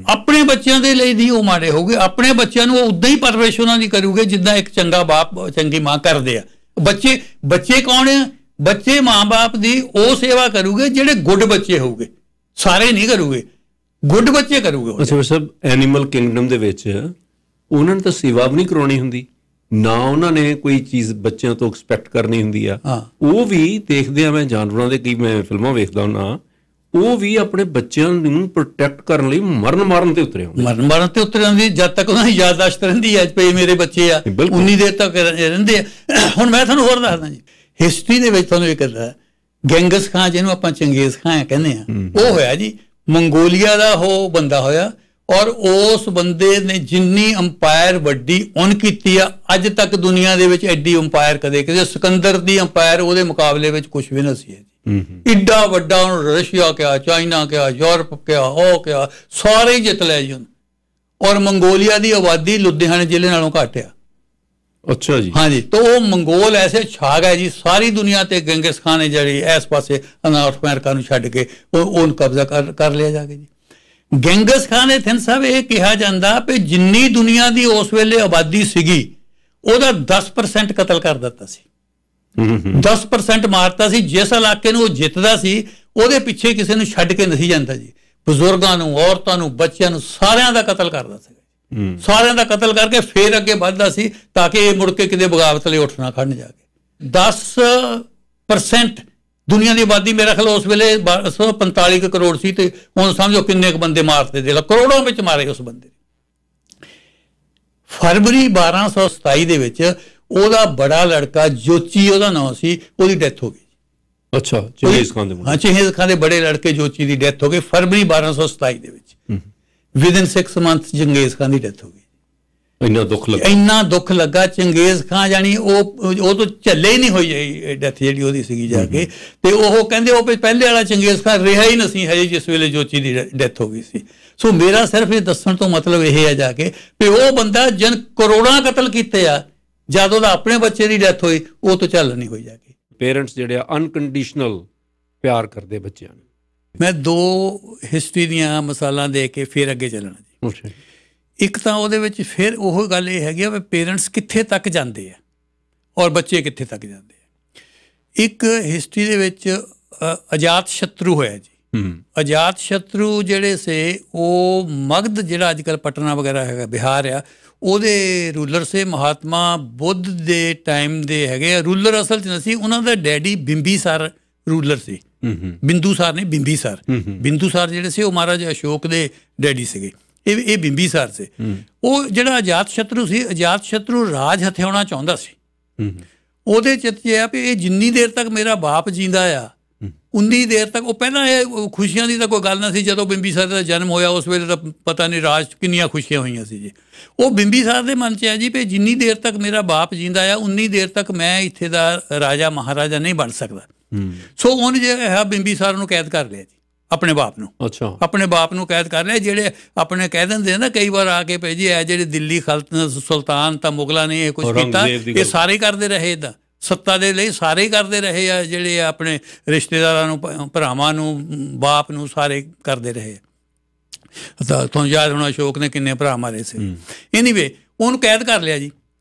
ਆਪਣੇ ਬੱਚਿਆਂ ਦੇ ਲਈ ਨਹੀਂ ਉਹ ਮਾੜੇ ਹੋਊਗੇ। ਆਪਣੇ ਬੱਚਿਆਂ ਨੂੰ ਉਹ ਉਦਾਂ ਹੀ ਪਰਵਰਿਸ਼ ਉਹਨਾਂ ਦੀ ਕਰੂਗੇ ਜਿੱਦਾਂ ਇੱਕ ਚੰਗਾ ਬਾਪ ਚੰਗੀ ਮਾਂ ਕਰਦੇ ਆ। ਬੱਚੇ ਕੌਣ ਆ? ਬੱਚੇ ਮਾਂ-ਬਾਪ ਦੀ ਉਹ ਸੇਵਾ ਕਰੂਗੇ ਜਿਹੜੇ ਗੁੱਡ ਬੱਚੇ ਹੋਊਗੇ, ਸਾਰੇ ਨਹੀਂ ਕਰੂਗੇ, ਗੁੱਡ ਬੱਚੇ ਕਰੂਗੇ। ਅੱਛਾ ਸਰ, ਐਨੀਮਲ ਕਿੰਗਡਮ ਦੇ ਵਿੱਚ ਉਹਨਾਂ ਨੇ ਤਾਂ ਸੇਵਾ ਵੀ ਨਹੀਂ ਕਰਾਉਣੀ ਹੁੰਦੀ, ਨਾ ਉਹਨਾਂ ਨੇ ਕੋਈ ਚੀਜ਼ ਬੱਚਿਆਂ ਤੋਂ ਐਕਸਪੈਕਟ ਕਰਨੀ ਹੁੰਦੀ ਆ। ਉਹ ਵੀ ਦੇਖਦੇ ਆ, ਮੈਂ ਜਾਨਵਰਾਂ ਦੇ ਕਈ ਮੈਂ ਫਿਲਮਾਂ ਵੇਖਦਾ ਹੁੰਦਾ, ਉਹ ਵੀ ਆਪਣੇ ਬੱਚਿਆਂ ਨੂੰ ਪ੍ਰੋਟੈਕਟ ਕਰਨ ਲਈ ਮਾਰਨ ਤੇ ਉਤਰੇ ਹੁੰਦੇ ਜਦ ਤੱਕ ਉਹਨਾਂ ਦੀ ਯਾਦਦਾਸ਼ਤ ਰਹਿੰਦੀ ਹੈ ਪਈ ਮੇਰੇ ਬੱਚੇ ਆ, ਉਨੀ ਦੇਰ ਤੱਕ ਰਹਿੰਦੇ ਆ। ਹੁਣ ਮੈਂ ਤੁਹਾਨੂੰ ਹੋਰ ਦੱਸਦਾ ਜੀ, ਹਿਸਟਰੀ ਦੇ ਵਿੱਚ ਤੁਹਾਨੂੰ ਇਹ ਕਰਦਾ ਗੈਂਗਸ ਖਾਨ, ਜਿਹਨੂੰ ਆਪਾਂ ਚੰਗੇਜ਼ ਖਾਨ ਕਹਿੰਦੇ ਆ, ਉਹ ਹੋਇਆ ਜੀ ਮੰਗੋਲੀਆ ਦਾ ਉਹ ਬੰਦਾ ਹੋਇਆ। ਔਰ ਉਸ ਬੰਦੇ ਨੇ ਜਿੰਨੀ ਅੰਪਾਇਰ ਵੱਡੀ ਉਨ ਕੀਤੀ ਆ, ਅੱਜ ਤੱਕ ਦੁਨੀਆ ਦੇ ਵਿੱਚ ਐਡੀ ਅੰਪਾਇਰ ਕਦੇ ਸਿਕੰਦਰ ਦੀ ਅੰਪਾਇਰ ਉਹਦੇ ਮੁਕਾਬਲੇ ਵਿੱਚ ਕੁਛ ਵੀ ਨਹੀਂ ਸੀ। ਇੱਡਾ ਵੱਡਾ ਉਹਨੂੰ ਰਸ਼ੀਆ ਕਿਹਾ, ਚਾਈਨਾ ਕਿਹਾ, ਯੂਰਪ ਕਿਹਾ, ਉਹ ਕਿਹਾ, ਸਾਰੇ ਹੀ ਜਿੱਤ ਲਿਆ ਜੀ ਉਹਨੇ। ਔਰ ਮੰਗੋਲੀਆ ਦੀ ਆਬਾਦੀ ਲੁਧਿਆਣੇ ਜ਼ਿਲ੍ਹੇ ਨਾਲੋਂ ਘੱਟ ਆ। ਅੱਛਾ ਜੀ, ਹਾਂਜੀ। ਤਾਂ ਉਹ ਮੰਗੋਲ ਐਸੇ ਛਾ ਗਏ ਜੀ ਸਾਰੀ ਦੁਨੀਆ ਤੇ। ਗੈਂਗਸ ਖਾਨ ਨੇ ਜਿਹੜੀ ਇਸ ਪਾਸੇ ਨਾਰਥ ਅਮਰੀਕਾ ਨੂੰ ਛੱਡ ਕੇ ਉਹ ਕਬਜ਼ਾ ਕਰ ਲਿਆ ਜਾ ਕੇ ਜੀ। ਗੈਂਗਸ ਖਾਨ ਨੇ ਥਿੰਨ ਸਾਹਿਬ ਇਹ ਕਿਹਾ ਜਾਂਦਾ ਵੀ ਜਿੰਨੀ ਦੁਨੀਆ ਦੀ ਉਸ ਵੇਲੇ ਆਬਾਦੀ ਸੀਗੀ ਉਹਦਾ 10% ਕਤਲ ਕਰ ਦਿੱਤਾ ਸੀ, 10% ਮਾਰਤਾ ਸੀ। ਜਿਸ ਇਲਾਕੇ ਨੂੰ ਉਹ ਜਿੱਤਦਾ ਸੀ ਉਹਦੇ ਪਿੱਛੇ ਕਿਸੇ ਨੂੰ ਛੱਡ ਕੇ ਨਹੀਂ ਜਾਂਦਾ ਜੀ। ਬਜ਼ੁਰਗਾਂ ਨੂੰ, ਔਰਤਾਂ ਨੂੰ, ਬੱਚਿਆਂ ਨੂੰ, ਸਾਰਿਆਂ ਦਾ ਕਤਲ ਕਰਦਾ ਸੀ। ਸਾਰਿਆਂ ਦਾ ਕਤਲ ਕਰਕੇ ਫੇਰ ਅੱਗੇ ਵੱਧਦਾ ਸੀ ਤਾਂ ਕਿ ਇਹ ਮੁੜ ਕੇ ਕਿਤੇ ਬਗਾਵਤ ਲਈ ਉੱਠਣਾ ਖੜਨ ਜਾ ਕੇ। 10% ਦੁਨੀਆ ਦੀ ਆਬਾਦੀ ਮੇਰਾ ਖਿਆਲ ਉਸ ਵੇਲੇ 145 ਕਰੋੜ ਸੀ। ਤੇ ਹੁਣ ਸਮਝੋ ਕਿੰਨੇ ਕੁ ਬੰਦੇ ਮਾਰਤੇ, ਦੇ ਕਰੋੜਾਂ ਵਿੱਚ ਮਾਰੇ ਉਸ ਬੰਦੇ। ਫਰਵਰੀ 1227 ਦੇ ਵਿੱਚ ਉਹਦਾ ਬੜਾ ਲੜਕਾ ਜੋਚੀ ਉਹਦਾ ਨਾਮ ਸੀ, ਉਹਦੀ ਡੈਥ ਹੋ ਗਈ। ਅੱਛਾ, ਚੰਗੇਜ਼ ਖਾਨ ਦੇ? ਹਾਂ, ਚੰਗੇਜ਼ ਖਾਨ ਦੇ ਬੜੇ ਲੜਕੇ ਜੋਚੀ ਦੀ ਡੈਥ ਹੋ ਗਈ ਫਰਵਰੀ 1227 ਦੇ ਵਿੱਚ। ਵਿਦਿਨ 6 ਮੰਥ ਚੰਗੇਜ਼ ਖਾਨ ਦੀ ਡੈਥ ਹੋ ਗਈ। ਇੰਨਾ ਦੁੱਖ ਲੱਗਾ ਚੰਗੇਜ਼ ਖਾਨ, ਜਾਣੀ ਉਹ ਤੋਂ ਝੱਲੇ ਹੀ ਨਹੀਂ ਹੋਈ ਡੈਥ ਜਿਹੜੀ ਉਹਦੀ ਸੀਗੀ ਜਾ ਕੇ। ਤੇ ਉਹ ਕਹਿੰਦੇ ਉਹ ਪਹਿਲੇ ਵਾਲਾ ਚੰਗੇਜ਼ ਖਾਨ ਰਿਹਾ ਹੀ ਨਹੀਂ ਸੀ ਹਜੇ ਜਿਸ ਵੇਲੇ ਜੋਚੀ ਦੀ ਡੈਥ ਹੋ ਗਈ ਸੀ। ਸੋ ਮੇਰਾ ਸਿਰਫ ਇਹ ਦੱਸਣ ਤੋਂ ਮਤਲਬ ਇਹ ਹੈ ਜਾ ਕੇ ਵੀ ਉਹ ਬੰਦਾ ਜਨ ਕਰੋੜਾਂ ਕਤਲ ਕੀਤੇ ਆ, ਜਦ ਉਹਦਾ ਆਪਣੇ ਬੱਚੇ ਦੀ ਡੈਥ ਹੋਈ ਉਹ ਤੋਂ ਝੱਲ ਨਹੀਂ ਹੋਈ ਜਾ ਕੇ। ਪੇਰੈਂਟਸ ਜਿਹੜੇ ਆ ਅਨਕੰਡੀਸ਼ਨਲ ਪਿਆਰ ਕਰਦੇ ਬੱਚਿਆਂ ਨੂੰ। ਮੈਂ 2 ਹਿਸਟਰੀ ਦੀਆਂ ਮਿਸਾਲਾਂ ਦੇ ਕੇ ਫਿਰ ਅੱਗੇ ਚੱਲਣਾ ਜੀ। ਇੱਕ ਤਾਂ ਉਹਦੇ ਵਿੱਚ ਫਿਰ ਉਹ ਗੱਲ ਇਹ ਹੈਗੀ ਆ ਵੀ ਪੇਰੈਂਟਸ ਕਿੱਥੇ ਤੱਕ ਜਾਂਦੇ ਆ ਔਰ ਬੱਚੇ ਕਿੱਥੇ ਤੱਕ ਜਾਂਦੇ ਆ। ਇੱਕ ਹਿਸਟਰੀ ਦੇ ਵਿੱਚ ਅਜਾਤ ਸ਼ਤਰੂ ਹੋਇਆ ਜੀ। ਅਜਾਤ ਸ਼ਤਰੂ ਜਿਹੜੇ ਸੇ ਉਹ ਮਗਧ, ਜਿਹੜਾ ਅੱਜ ਕੱਲ੍ਹ ਪਟਨਾ ਵਗੈਰਾ ਹੈਗਾ ਬਿਹਾਰ ਆ, ਉਹਦੇ ਰੂਲਰ ਸੇ ਮਹਾਤਮਾ ਬੁੱਧ ਦੇ ਟਾਈਮ ਦੇ ਹੈਗੇ ਆ। ਰੂਲਰ ਅਸਲ 'ਚ ਨਹੀਂ ਸੀ, ਉਹਨਾਂ ਦਾ ਡੈਡੀ ਬਿੰਬੀਸਾਰ ਰੂਲਰ ਸੀ। ਬਿੰਦੂਸਾਰ ਨਹੀਂ, ਬਿੰਬੀਸਾਰ। ਬਿੰਦੂਸਾਰ ਜਿਹੜੇ ਸੀ ਉਹ ਮਹਾਰਾਜਾ ਅਸ਼ੋਕ ਦੇ ਡੈਡੀ ਸੀਗੇ। ਇਹ ਬਿੰਬੀਸਾਰ ਸੀ। ਉਹ ਜਿਹੜਾ ਅਜਾਤ ਸ਼ਤਰੂ ਸੀ, ਅਜਾਤ ਸ਼ਤਰੂ ਰਾਜ ਹਥਿਆਉਣਾ ਚਾਹੁੰਦਾ ਸੀ। ਉਹਦੇ ਚਿੱਤ 'ਚ ਆ ਵੀ ਇਹ ਜਿੰਨੀ ਦੇਰ ਤੱਕ ਮੇਰਾ ਬਾਪ ਜੀਂਦਾ ਆ ਉਨੀ ਦੇਰ ਤੱਕ, ਉਹ ਪਹਿਲਾਂ ਇਹ ਖੁਸ਼ੀਆਂ ਦੀ ਤਾਂ ਕੋਈ ਗੱਲ ਨਾ ਸੀ। ਜਦੋਂ ਬਿੰਬੀਸਾਰ ਦਾ ਜਨਮ ਹੋਇਆ ਉਸ ਵੇਲੇ ਤਾਂ ਪਤਾ ਨਹੀਂ ਰਾਜ ਕਿੰਨੀਆਂ ਖੁਸ਼ੀਆਂ ਹੋਈਆਂ ਸੀ ਜੀ। ਉਹ ਬਿੰਬੀਸਾਰ ਦੇ ਮਨ 'ਚ ਹੈ ਜੀ ਵੀ ਜਿੰਨੀ ਦੇਰ ਤੱਕ ਮੇਰਾ ਬਾਪ ਜੀਂਦਾ ਆ ਉਨੀ ਦੇਰ ਤੱਕ ਮੈਂ ਇੱਥੇ ਦਾ ਰਾਜਾ ਮਹਾਰਾਜਾ ਨਹੀਂ ਬਣ ਸਕਦਾ। ਸੋ ਉਹਨੇ ਜਿਹੜਾ ਬਿੰਬੀਸਾਰ ਨੂੰ ਕੈਦ ਕਰ ਲਿਆ ਜੀ। ਆਪਣੇ ਬਾਪ ਨੂੰ। ਅੱਛਾ, ਆਪਣੇ ਬਾਪ ਨੂੰ ਕੈਦ ਕਰ ਲਿਆ। ਜਿਹੜੇ ਆਪਣੇ ਕਹਿ ਦਿੰਦੇ ਨਾ ਕਈ ਵਾਰ ਆ ਕੇ ਭਈ ਜੀ ਇਹ ਜਿਹੜੇ ਦਿੱਲੀ ਸੁਲਤਾਨ ਤਾਂ ਮੁਗਲਾਂ ਨੇ ਇਹ ਕੁਝ ਕੀਤਾ, ਇਹ ਸਾਰੇ ਕਰਦੇ ਰਹੇ ਇੱਦਾਂ ਸੱਤਾ ਦੇ ਲਈ, ਸਾਰੇ ਹੀ ਕਰਦੇ ਰਹੇ ਆ ਜਿਹੜੇ ਆਪਣੇ ਰਿਸ਼ਤੇਦਾਰਾਂ ਨੂੰ, ਭਰਾਵਾਂ ਨੂੰ, ਬਾਪ ਨੂੰ, ਸਾਰੇ ਕਰਦੇ ਰਹੇ। ਤਾਂ ਤੁਹਾਨੂੰ ਯਾਦ ਹੋਣਾ ਅਸ਼ੋਕ ਨੇ ਕਿੰਨੇ ਭਰਾ ਮਾਰੇ ਸੀ। ਐਨੀਵੇ ਉਹਨੂੰ ਕੈਦ ਕਰ ਲਿਆ ਜੀ।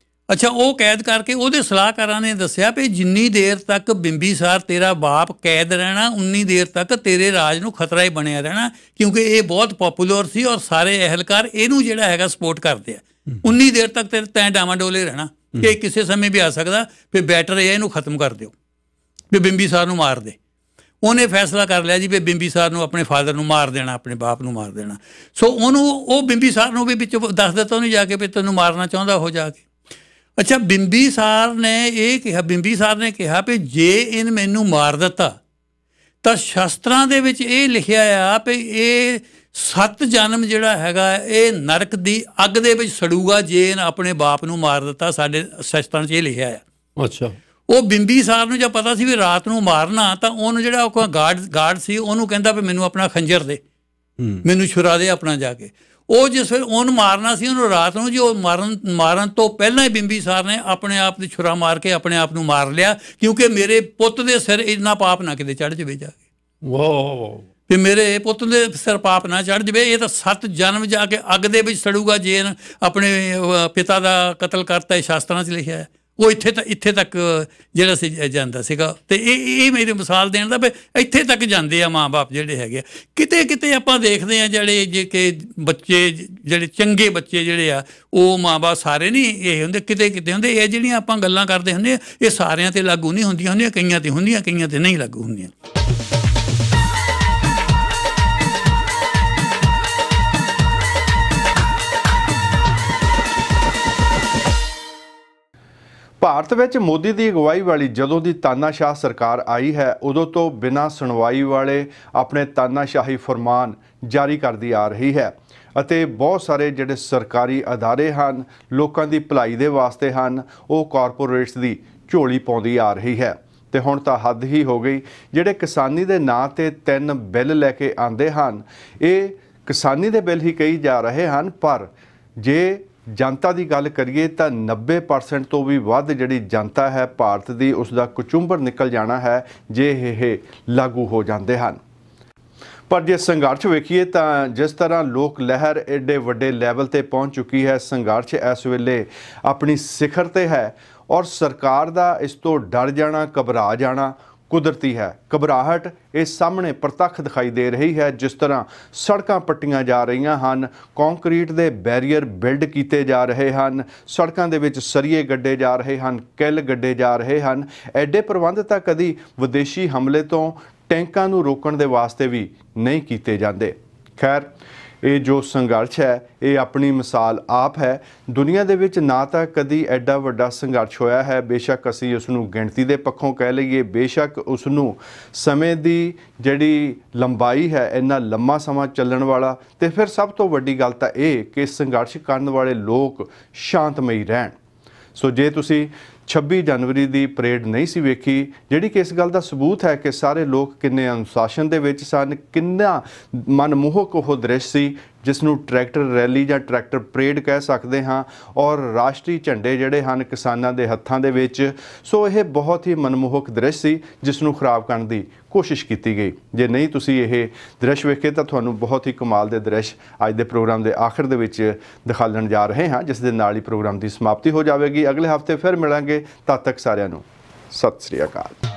ਅੱਛਾ, ਉਹ ਕੈਦ ਕਰਕੇ ਉਹਦੇ ਸਲਾਹਕਾਰਾਂ ਨੇ ਦੱਸਿਆ ਵੀ ਜਿੰਨੀ ਦੇਰ ਤੱਕ ਬਿੰਬੀਸਾਰ ਤੇਰਾ ਬਾਪ ਕੈਦ ਰਹਿਣਾ ਉਨੀ ਦੇਰ ਤੱਕ ਤੇਰੇ ਰਾਜ ਨੂੰ ਖਤਰਾ ਹੀ ਬਣਿਆ ਰਹਿਣਾ, ਕਿਉਂਕਿ ਇਹ ਬਹੁਤ ਪੋਪੂਲਰ ਸੀ ਔਰ ਸਾਰੇ ਅਹਿਲਕਾਰ ਇਹਨੂੰ ਜਿਹੜਾ ਹੈਗਾ ਸਪੋਰਟ ਕਰਦੇ ਆ। ਉਨੀ ਦੇਰ ਤੱਕ ਤੈਂ ਡਾਵਾਡੋਲੇ ਰਹਿਣਾ ਕਿ ਕਿਸੇ ਸਮੇਂ ਵੀ ਆ ਸਕਦਾ, ਫਿਰ ਬੈਟਰ ਇਹ ਇਹਨੂੰ ਖਤਮ ਕਰ ਦਿਓ, ਵੀ ਬਿੰਬੀਸਾਰ ਨੂੰ ਮਾਰ ਦੇ। ਉਹਨੇ ਫੈਸਲਾ ਕਰ ਲਿਆ ਜੀ ਵੀ ਬਿੰਬੀਸਾਰ ਨੂੰ, ਆਪਣੇ ਫਾਦਰ ਨੂੰ ਮਾਰ ਦੇਣਾ, ਆਪਣੇ ਬਾਪ ਨੂੰ ਮਾਰ ਦੇਣਾ। ਸੋ ਉਹਨੂੰ, ਉਹ ਬਿੰਬੀਸਾਰ ਨੂੰ ਵੀ ਵਿੱਚੋਂ ਦੱਸ ਦਿੱਤਾ ਉਹਨੂੰ ਜਾ ਕੇ ਵੀ ਤੈਨੂੰ ਮਾਰਨਾ ਚਾਹੁੰਦਾ ਹੋ ਜਾ ਕੇ। ਅੱਛਾ, ਬਿੰਬੀਸਾਰ ਨੇ ਇਹ ਕਿਹਾ, ਬਿੰਬੀਸਾਰ ਨੇ ਕਿਹਾ ਵੀ ਜੇ ਇਹਨ ਮੈਨੂੰ ਮਾਰ ਦਿੱਤਾ ਤਾਂ ਸ਼ਸਤਰਾਂ ਦੇ ਵਿੱਚ ਇਹ ਲਿਖਿਆ ਆ ਵੀ ਇਹ 7 ਜਨਮ ਜਿਹੜਾ ਹੈਗਾ ਇਹ ਨਰਕ ਦੀ ਅੱਗ ਦੇ ਵਿੱਚ ਸੜੂਗਾ ਜੇ ਇਹਨ ਆਪਣੇ ਬਾਪ ਨੂੰ ਮਾਰ ਦਿੱਤਾ। ਸਾਡੇ ਸ਼ਸਤਰਾਂ 'ਚ ਇਹ ਲਿਖਿਆ ਆ। ਅੱਛਾ, ਉਹ ਬਿੰਬੀਸਾਰ ਨੂੰ ਜਦ ਪਤਾ ਸੀ ਵੀ ਰਾਤ ਨੂੰ ਮਾਰਨਾ, ਤਾਂ ਉਹਨੂੰ ਜਿਹੜਾ ਉਹ ਗਾਰਡ ਸੀ ਉਹਨੂੰ ਕਹਿੰਦਾ ਵੀ ਮੈਨੂੰ ਆਪਣਾ ਖੰਜਰ ਦੇ, ਮੈਨੂੰ ਛੁਰਾ ਦੇ ਆਪਣਾ ਜਾ ਕੇ। ਉਹ ਜਿਸ ਵੇਲੇ ਉਹਨੂੰ ਮਾਰਨਾ ਸੀ ਉਹਨੂੰ ਰਾਤ ਨੂੰ, ਜੀ ਉਹ ਮਾਰਨ ਤੋਂ ਪਹਿਲਾਂ ਹੀ ਬਿੰਬੀਸਾਰ ਨੇ ਆਪਣੇ ਆਪ ਦੀ ਛੁਰਾ ਮਾਰ ਕੇ ਆਪਣੇ ਆਪ ਨੂੰ ਮਾਰ ਲਿਆ, ਕਿਉਂਕਿ ਮੇਰੇ ਪੁੱਤ ਦੇ ਸਿਰ ਇੰਨਾ ਪਾਪ ਨਾ ਕਿਤੇ ਚੜ੍ਹ ਜਾਵੇ ਜਾ ਕੇ। ਵਾਹ, ਵੀ ਮੇਰੇ ਪੁੱਤ ਦੇ ਸਿਰ ਪਾਪ ਨਾ ਚੜ੍ਹ ਜਾਵੇ। ਇਹ ਤਾਂ 7 ਜਨਮ ਜਾ ਕੇ ਅੱਗ ਦੇ ਵਿੱਚ ਸੜੂਗਾ ਜੇ ਆਪਣੇ ਪਿਤਾ ਦਾ ਕਤਲ ਕਰਤਾ। ਇਹ ਸ਼ਾਸਤਰਾਂ 'ਚ ਲਿਖਿਆ ਹੈ। ਉਹ ਇੱਥੇ ਤੱਕ ਜਿਹੜਾ ਸੀ ਜਾਂਦਾ ਸੀਗਾ। ਅਤੇ ਇਹ ਮੇਰੀ ਮਿਸਾਲ ਦੇਣ ਦਾ ਵੀ ਇੱਥੇ ਤੱਕ ਜਾਂਦੇ ਆ ਮਾਂ ਬਾਪ ਜਿਹੜੇ ਹੈਗੇ ਆ। ਕਿਤੇ ਕਿਤੇ ਆਪਾਂ ਦੇਖਦੇ ਹਾਂ ਜਿਹੜੇ ਜੇ ਕਿ ਬੱਚੇ ਜਿਹੜੇ ਚੰਗੇ ਬੱਚੇ ਜਿਹੜੇ ਆ ਉਹ ਮਾਂ ਬਾਪ ਸਾਰੇ ਨਹੀਂ ਇਹ ਹੁੰਦੇ, ਕਿਤੇ ਕਿਤੇ ਹੁੰਦੇ। ਇਹ ਜਿਹੜੀਆਂ ਆਪਾਂ ਗੱਲਾਂ ਕਰਦੇ ਹੁੰਦੇ ਆ ਇਹ ਸਾਰਿਆਂ 'ਤੇ ਲਾਗੂ ਨਹੀਂ ਹੁੰਦੀਆਂ, ਕਈਆਂ 'ਤੇ ਹੁੰਦੀਆਂ, ਕਈਆਂ 'ਤੇ ਨਹੀਂ ਲਾਗੂ ਹੁੰਦੀਆਂ। ਭਾਰਤ ਵਿੱਚ ਮੋਦੀ ਦੀ ਅਗਵਾਈ ਵਾਲੀ ਜਦੋਂ ਦੀ ਤਾਨਾਸ਼ਾਹ ਸਰਕਾਰ ਆਈ ਹੈ ਉਦੋਂ ਤੋਂ ਬਿਨਾਂ ਸੁਣਵਾਈ ਵਾਲੇ ਆਪਣੇ ਤਾਨਾਸ਼ਾਹੀ ਫਰਮਾਨ ਜਾਰੀ ਕਰਦੀ ਆ ਰਹੀ ਹੈ ਅਤੇ ਬਹੁਤ ਸਾਰੇ ਜਿਹੜੇ ਸਰਕਾਰੀ ਅਦਾਰੇ ਹਨ, ਲੋਕਾਂ ਦੀ ਭਲਾਈ ਦੇ ਵਾਸਤੇ ਹਨ, ਉਹ ਕਾਰਪੋਰੇਟਸ ਦੀ ਝੋਲੀ ਪਾਉਂਦੀ ਆ ਰਹੀ ਹੈ। ਤੇ ਹੁਣ ਤਾਂ ਹੱਦ ਹੀ ਹੋ ਗਈ। ਜਿਹੜੇ ਕਿਸਾਨੀ ਦੇ ਨਾਂ ਤੇ 3 ਬਿੱਲ ਲੈ ਕੇ ਆਉਂਦੇ ਹਨ, ਇਹ ਕਿਸਾਨੀ ਦੇ ਬਿੱਲ ਹੀ ਕਹੀ ਜਾ ਰਹੇ ਹਨ, ਪਰ ਜੇ ਜਨਤਾ ਦੀ ਗੱਲ ਕਰੀਏ ਤਾਂ 90% ਤੋਂ ਵੀ ਵੱਧ ਜਿਹੜੀ ਜਨਤਾ ਹੈ ਭਾਰਤ ਦੀ, ਉਸ ਦਾ ਕਚੁੰਬਰ ਨਿਕਲ ਜਾਣਾ ਹੈ ਜੇ ਇਹ ਲਾਗੂ ਹੋ ਜਾਂਦੇ ਹਨ। ਪਰ ਜੇ ਸੰਘਰਸ਼ ਵੇਖੀਏ ਤਾਂ ਜਿਸ ਤਰ੍ਹਾਂ ਲੋਕ ਲਹਿਰ ਐਡੇ ਵੱਡੇ ਲੈਵਲ ਤੇ ਪਹੁੰਚ ਚੁੱਕੀ ਹੈ, ਸੰਘਰਸ਼ ਇਸ ਵੇਲੇ ਆਪਣੀ ਸਿਖਰ ਤੇ ਹੈ ਔਰ ਸਰਕਾਰ ਦਾ ਇਸ ਤੋਂ ਡਰ ਜਾਣਾ, ਘਬਰਾ ਜਾਣਾ ਕੁਦਰਤੀ ਹੈ। ਘਬਰਾਹਟ ਇਹ ਸਾਹਮਣੇ ਪ੍ਰਤੱਖ ਦਿਖਾਈ ਦੇ ਰਹੀ ਹੈ। ਜਿਸ ਤਰ੍ਹਾਂ ਸੜਕਾਂ ਪੱਟੀਆਂ ਜਾ ਰਹੀਆਂ ਹਨ, ਕੰਕਰੀਟ ਦੇ ਬੈਰੀਅਰ ਬਿਲਡ ਕੀਤੇ ਜਾ ਰਹੇ ਹਨ, ਸੜਕਾਂ ਦੇ ਵਿੱਚ ਸਰੀਏ ਗੱਡੇ ਜਾ ਰਹੇ ਹਨ, ਕਿੱਲ ਗੱਡੇ ਜਾ ਰਹੇ ਹਨ। ਐਡੇ ਪ੍ਰਬੰਧ ਤਾਂ ਕਦੀ ਵਿਦੇਸ਼ੀ ਹਮਲੇ ਤੋਂ ਟੈਂਕਾਂ ਨੂੰ ਰੋਕਣ ਦੇ ਵਾਸਤੇ ਵੀ ਨਹੀਂ ਕੀਤੇ ਜਾਂਦੇ। ਖੈਰ, ਇਹ ਜੋ ਸੰਘਰਸ਼ ਹੈ ਇਹ ਆਪਣੀ ਮਿਸਾਲ ਆਪ ਹੈ। ਦੁਨੀਆ ਦੇ ਵਿੱਚ ਨਾ ਤਾਂ ਕਦੀ ਐਡਾ ਵੱਡਾ ਸੰਘਰਸ਼ ਹੋਇਆ ਹੈ, ਬੇਸ਼ੱਕ ਅਸੀਂ ਉਸ ਨੂੰ ਗਿਣਤੀ ਦੇ ਪੱਖੋਂ ਕਹਿ ਲਈਏ, ਬੇਸ਼ੱਕ ਉਸ ਨੂੰ ਸਮੇਂ ਦੀ ਜਿਹੜੀ ਲੰਬਾਈ ਹੈ ਇੰਨਾ ਲੰਮਾ ਸਮਾਂ ਚੱਲਣ ਵਾਲਾ, ਤੇ ਫਿਰ ਸਭ ਤੋਂ ਵੱਡੀ ਗੱਲ ਤਾਂ ਇਹ ਕਿ ਸੰਘਰਸ਼ ਕਰਨ ਵਾਲੇ ਲੋਕ ਸ਼ਾਂਤਮਈ ਰਹਿਣ। ਸੋ ਜੇ ਤੁਸੀਂ 26 ਜਨਵਰੀ ਦੀ ਪਰੇਡ ਨਹੀਂ ਸੀ ਵੇਖੀ, ਜਿਹੜੀ ਕਿ ਇਸ ਗੱਲ ਦਾ ਸਬੂਤ ਹੈ ਕਿ ਸਾਰੇ ਲੋਕ ਕਿੰਨੇ ਅਨੁਸ਼ਾਸਨ ਦੇ ਵਿੱਚ ਸਨ, ਕਿੰਨਾ ਮਨਮੋਹਕ ਉਹ ਦ੍ਰਿਸ਼ ਸੀ ਜਿਸ ਨੂੰ ਟਰੈਕਟਰ ਰੈਲੀ ਜਾਂ ਟਰੈਕਟਰ ਪਰੇਡ ਕਹਿ ਸਕਦੇ ਹਾਂ, ਔਰ ਰਾਸ਼ਟਰੀ ਝੰਡੇ ਜਿਹੜੇ ਹਨ ਕਿਸਾਨਾਂ ਦੇ ਹੱਥਾਂ ਦੇ ਵਿੱਚ। ਸੋ ਇਹ ਬਹੁਤ ਹੀ ਮਨਮੋਹਕ ਦ੍ਰਿਸ਼ ਸੀ ਜਿਸ ਨੂੰ ਖਰਾਬ ਕਰਨ ਦੀ ਕੋਸ਼ਿਸ਼ ਕੀਤੀ ਗਈ। ਜੇ ਨਹੀਂ ਤੁਸੀਂ ਇਹ ਦ੍ਰਿਸ਼ ਵੇਖੇ ਤਾਂ ਤੁਹਾਨੂੰ ਬਹੁਤ ਹੀ ਕਮਾਲ ਦੇ ਦ੍ਰਿਸ਼ ਅੱਜ ਦੇ ਪ੍ਰੋਗਰਾਮ ਦੇ ਆਖਿਰ ਦੇ ਵਿੱਚ ਦਿਖਾਉਣ ਜਾ ਰਹੇ ਹਾਂ, ਜਿਸ ਦੇ ਨਾਲ ਹੀ ਪ੍ਰੋਗਰਾਮ ਦੀ ਸਮਾਪਤੀ ਹੋ ਜਾਵੇਗੀ। ਅਗਲੇ ਹਫ਼ਤੇ ਫਿਰ ਮਿਲਾਂਗੇ। ਤਦ ਤੱਕ ਸਾਰਿਆਂ ਨੂੰ ਸਤਿ ਸ੍ਰੀ ਅਕਾਲ।